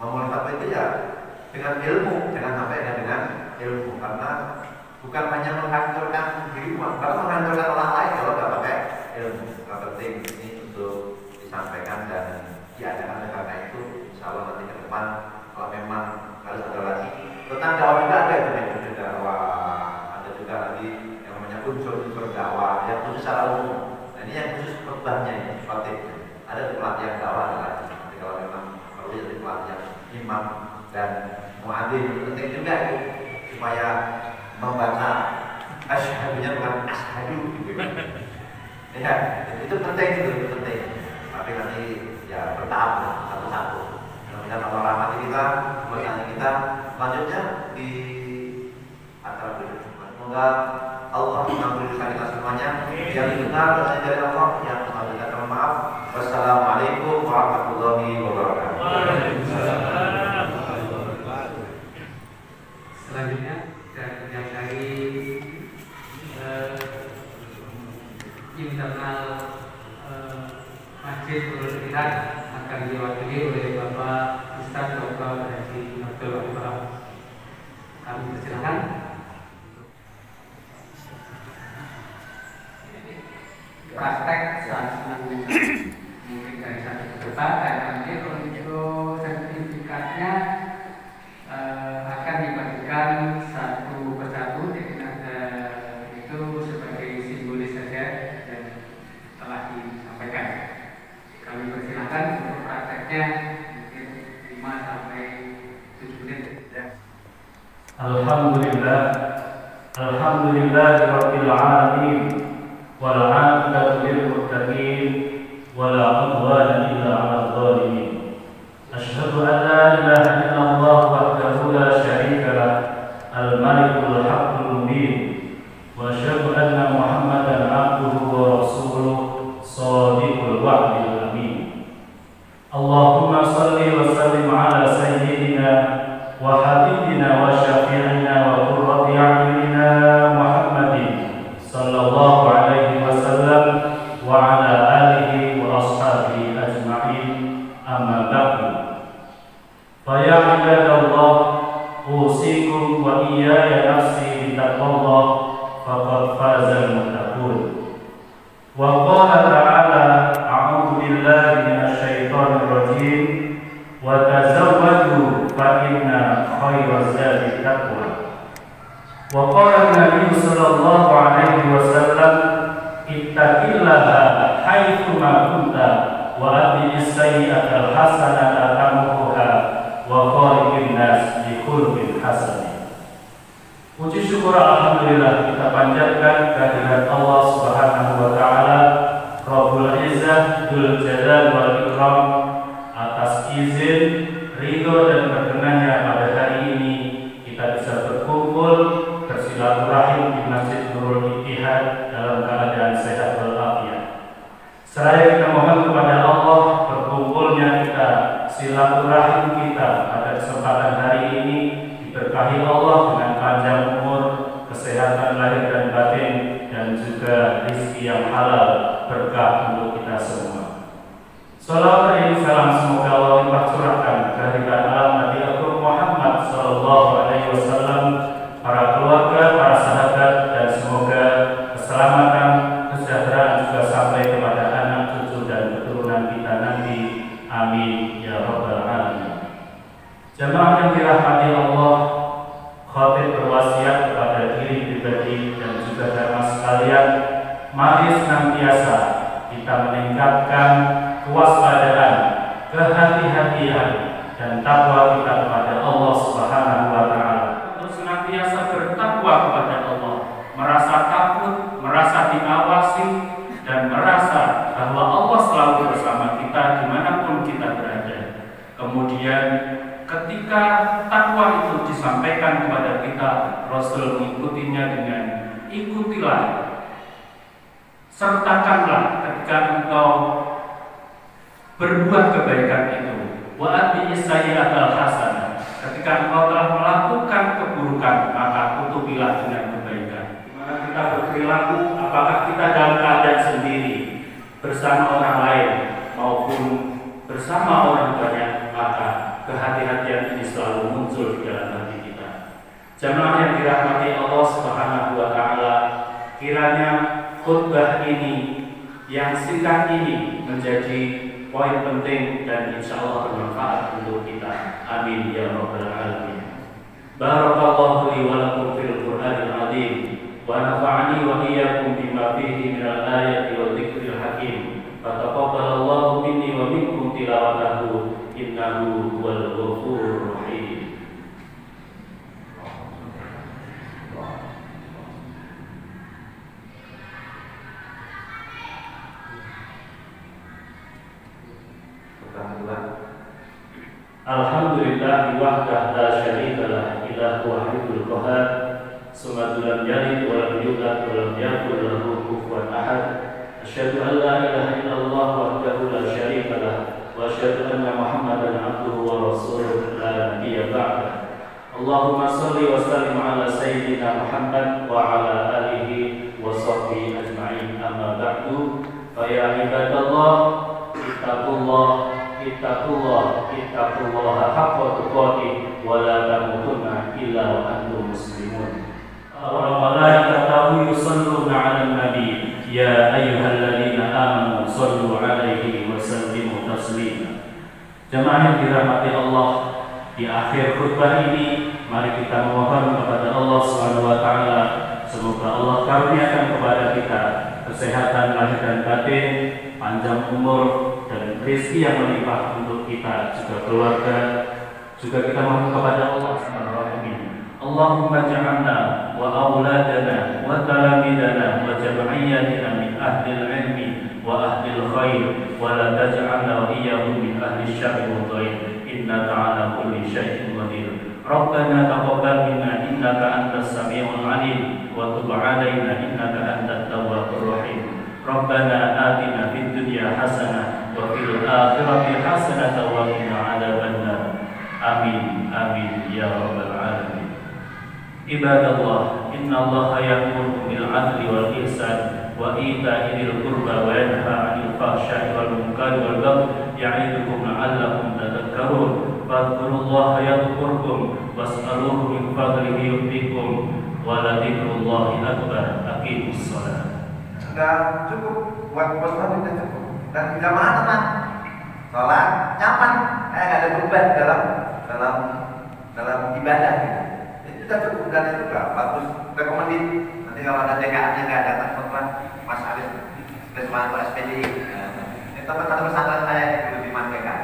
memulai apa itu ya dengan ilmu, jangan sampai dengan ilmu, karena bukan hanya menghancurkan diri umat, karena menghancurkan orang lain kalau nggak pakai ilmu. Yang penting ini untuk disampaikan dan diadakan. Karena itu insya Allah nanti ke depan kalau memang harus ada lagi tentang dakwah juga ada itu metode dakwah, ada juga lagi yang namanya unsur dakwah yang khusus secara umum. Nah, ini yang khusus khotbahnya ini khotibnya. Ada pelatihan dakwah lagi. Nanti kalau memang perlu jadi pelatihan imam dan muadzin, penting juga itu supaya membaca asyhadunya bukan asyhadu gitu. Ya, itu penting, itu penting. Tapi nanti ya bertahap satu-satu. Kemudian Allah rahmati kita, berkati kita. Selanjutnya di acara berikutnya. Semoga Allah mengampuni kita semuanya. Yang didengar berasal dari Allah, yang selanjutnya mohon maaf. Wassalamualaikum warahmatullahi wabarakatuh. Selanjutnya yang dari internal Masjid Nurul Ijtihad akan diwakili oleh Bapak Ustaz Dr. Haji Abdul Wahab. Kami persilakan. Praktek saat mungkin dari satu peserta dan nanti untuk sertifikatnya akan dibagikan satu persatu, jadi itu sebagai simbolis saja dan telah disampaikan. Kami persilakan untuk prakteknya mungkin 5 sampai 7 menit. Alhamdulillah, alhamdulillahirabbil alamin, wal 'aqibatu lil muttaqin, wala 'udwana illa 'alal zalimin. Asyhadu an la ilaha illallah wahdahu la syarika lah, al-malikul haqqul mubin, wa asyhadu anna Muhammadan 'abduhu wa rasuluh, shadiqul wa'dil amin. Allahumma shalli wa sallim ala sayyidina wa habibina wa syafi'ina wa qurrati a'yunina Muhammadin sallallahu alaihi wasallam wa ala alihi wa ashabihi ajma'in, amma ba'du. Fa ya ibadallah, usikum wa iyaya nafsi bitaqwallah, faqad fazal muttaqun. Wa qala ta'ala, a'udzu billahi minasyaitonir rajim, wa tazawwadu fa inna khairaz zadi taqwa. Wa qala Nabi sallallahu alaihi wasallam, ittaqillaha haitsu ma kunta wa atbi'is sayyi'atal hasanata tamhuha wa khaliqin nas bi khuluqin hasan. Puji syukur alhamdulillah kita panjatkan kehadirat Allah Subhanahu wa taala, Rabbul Izzah Dzul Jalal wal Ikram, atas izin, ridho dan berkenannya pada hari ini kita bisa berkumpul bersilaturahim di Masjid Nurul Ijtihad dalam keadaan sehat walafiat. Seraya kita mohon hubungan kita, silaturahim kita pada kesempatan hari ini diberkahi Allah dengan panjang umur, kesehatan lahir dan batin, dan juga rezeki yang halal berkah untuk kita semua. Salawat dan salam semoga Allah limpah curahkan kehadiran alam Nabi Agung Muhammad Sallallahu Alaihi Wasallam, para keluarga, para sahabat, dan semoga keselamatan, kesejahteraan juga sampai kepada anak, cucu, dan keturunan kita nanti. Amin ya rabbal alamin. Jamaah yang dirahmati Allah, khatib berwasiat kepada diri pribadi dan juga jamaah sekalian, mari senantiasa kita meningkatkan kewaspadaan, kehati-hatian, dan takwa kita kepada Allah Subhanahu wa Ta'ala. Untuk senantiasa bertakwa kepada Allah, merasa takut, merasa diawasi, dan merasa bahwa Allah selalu bersama kita dimanapun kita berada. Kemudian ketika takwa itu disampaikan kepada kita, Rasul mengikutinya dengan ikutilah, sertakanlah ketika engkau berbuat kebaikan itu. Wa atbi'is sayyi'atal hasanah. Ketika engkau telah melakukan keburukan, maka tutupilah dengan kebaikan. Dimana kita berperilaku, apakah kita dalam keadaan sendiri, bersama orang lain, maupun bersama orang banyak, maka kehati-hatian ini selalu muncul di dalam hati kita. Jamaah yang dirahmati Allah Subhanahu wa Ta'ala, kiranya khutbah ini yang singkat ini menjadi poin penting dan insya Allah bermanfaat untuk kita. Amin ya rabbal alamin. Barakallahu li wa lakum fil Qur'anil azim wa nafa'ani wa iyyakum bima fihi minal ayati wa dzikril hakim. Fataqabbalallahu minni wa minkum tilawatahu innahu huwal ghafurur rahim. Alhamdulillah wahdah la syarika lah ilahu wahidul qahar summa lam yalid wa lam yulad wa lam yakul lahu kufuwan ahad. Asyhadu an la ilaha illallah wahdahu la syarika lah wa asyhadu anna Muhammadan abduhu wa rasuluhu la nabiyya ba'da. Allahumma shalli wa sallim ala sayyidina Muhammad wa ala alihi wa sahbihi ajma'in. Amma ba'du, fa ya ibadallah ittaqullah ittaqullaha haqqa tuqatih wa la tamutunna illa wa antum muslimun. Wa malaikatahu yusalluna 'alan nabi ya ayyuhalladzina amanu shallu 'alaihi wa sallimu taslima. Jemaah yang dirahmati Allah, di akhir khutbah ini mari kita memohon kepada Allah Subhanahu wa Ta'ala, semoga Allah karuniakan kepada kita kesehatan lahir dan batin, panjang umur, dan rezeki yang melimpah untuk kita juga keluarga. Juga kita mohon kepada Allah Subhanahu. Allahumma ja'alna wa auladana wa talamidana wa jam'iyyatina min ahlil ilmi wa ahlil khair wa la taj'alna wa iyyahum min ahli syarri wa dhair innaka 'ala kulli syai'in qadir. Rabbana taqabbal minna innaka antas samiul 'alim wa tub 'alaina innaka antat tawwabur rahim. Rabbana atina fid dunya hasanah wa fil akhirati hasanah wa qina adzabannar. Amin amin ya rabbal alamin. Ibadallah, innallaha ya'muru bil 'adli wal ihsan wa ita'i dzil qurba wa yanha 'anil fahsya'i wal munkari wal baghi ya'idukum la'allakum tadhakkarun. Fadhkurullaha yadhkurkum was'aluhu min fadlihi yu'tikum wa la dzikrullahi akbar. Aqimus shalah. Sudah cukup buat sholat, sudah cukup, dan jamaah tenang, sholat nyaman, nggak ada beban dalam ibadah gitu. Itu sudah cukup dan itu juga bagus, rekomendasi. Nanti kalau ada TKA-nya nggak datang sholat, Mas Arif Desmanto SPDI, teman-teman pesantren saya itu di Mandeka,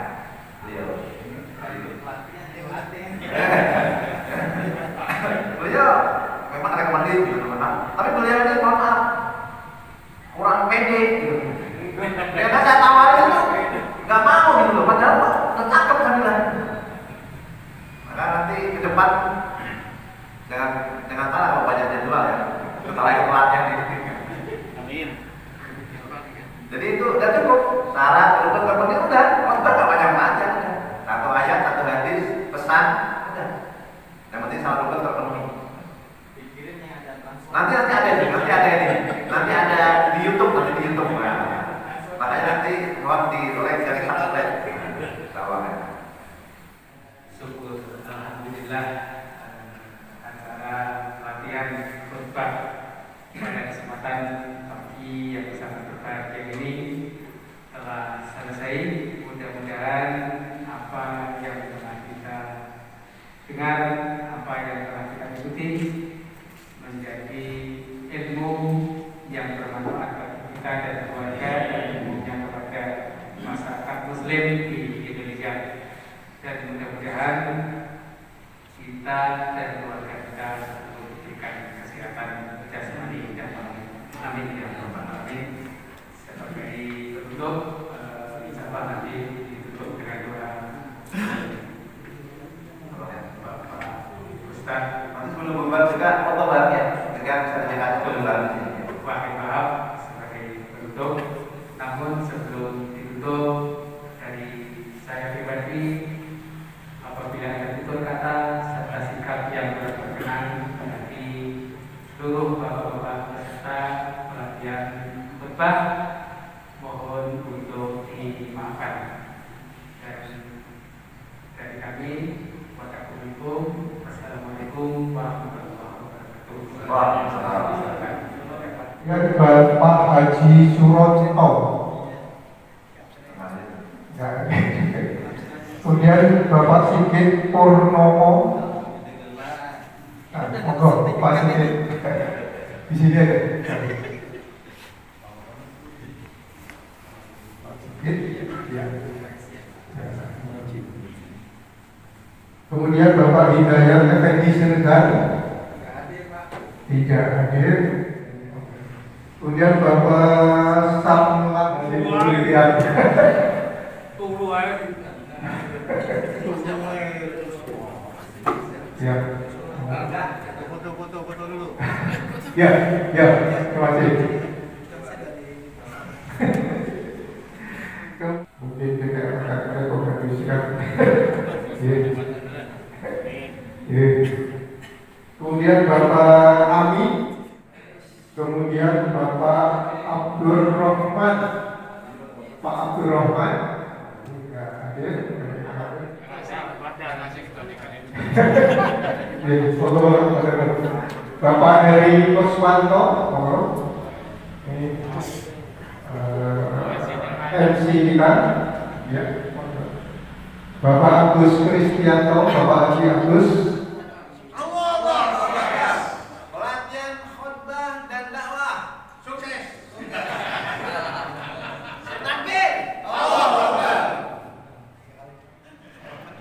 beliau memang rekomendasi teman-teman, tapi beliau ini mohon maaf kurang pede gitu. Ternyata saya tawarin itu nggak mau gitu loh, padahal tercakap kehamilan. Maka nanti ke depan jangan salah kalau banyak jadwal ya, setelah itu pelatihan ini. Amin. Jadi itu udah cukup. Syarat untuk terpenuhi udah nggak banyak dengan apa yang telah kita ikuti menjadi ilmu yang bermanfaat bagi kita dan keluarga dan umumnya kepada masyarakat Muslim di Indonesia. Dan mudah-mudahan kita dan keluarga kita diberikan kesehatan jasmani dan rohani. Amin ya rabbal alamin. Sebagai penutup, insyaallah nanti ditutup dengan doa Bapak Ustaz. Nanti sebelum membuat juga otobatnya dengan sertifikat kebenaran. Maaf sebagai penutup. Namun sebelum ditutup dari saya pribadi, apabila ada tutur kata serta sikap yang berkenan bagi seluruh bapak-bapak peserta pelatihan khutbah, mohon untuk dimaafkan. Dan dari kami, Wassalamualaikum warahmatullahi wabarakatuh. Waalaikumsalam. Ya, Bapak Haji Surocito. Ya. Kemudian Bapak Sigit Purnomo. Nah, monggo Pak Sigit di sini ada. Pak Sigit, ya. Kemudian Bapak Hidayat Effendi Siregar. Tidak hadir. Kemudian Bapak Samlat Brilian. Tunggu aja. Ya. Foto dulu. Ya, terima kasih. Mungkin kita akan rekomendasikan. Kemudian Bapak Ami. Kemudian Bapak Abdul Rahman. Pak Abdul Rahman. Hadir. Bapak Heri Kuswanto, MC kita, ya. Bapak Agus Kristianto, Bapak Haji Agus. Pelatihan khutbah dan dakwah sukses. Takbir.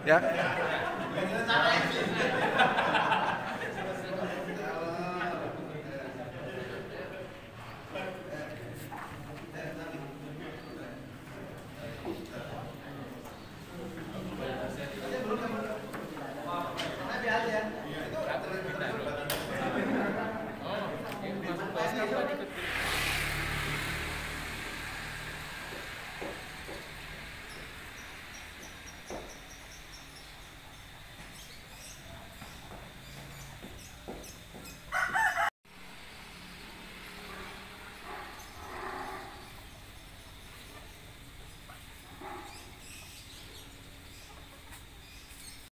Ya. Itu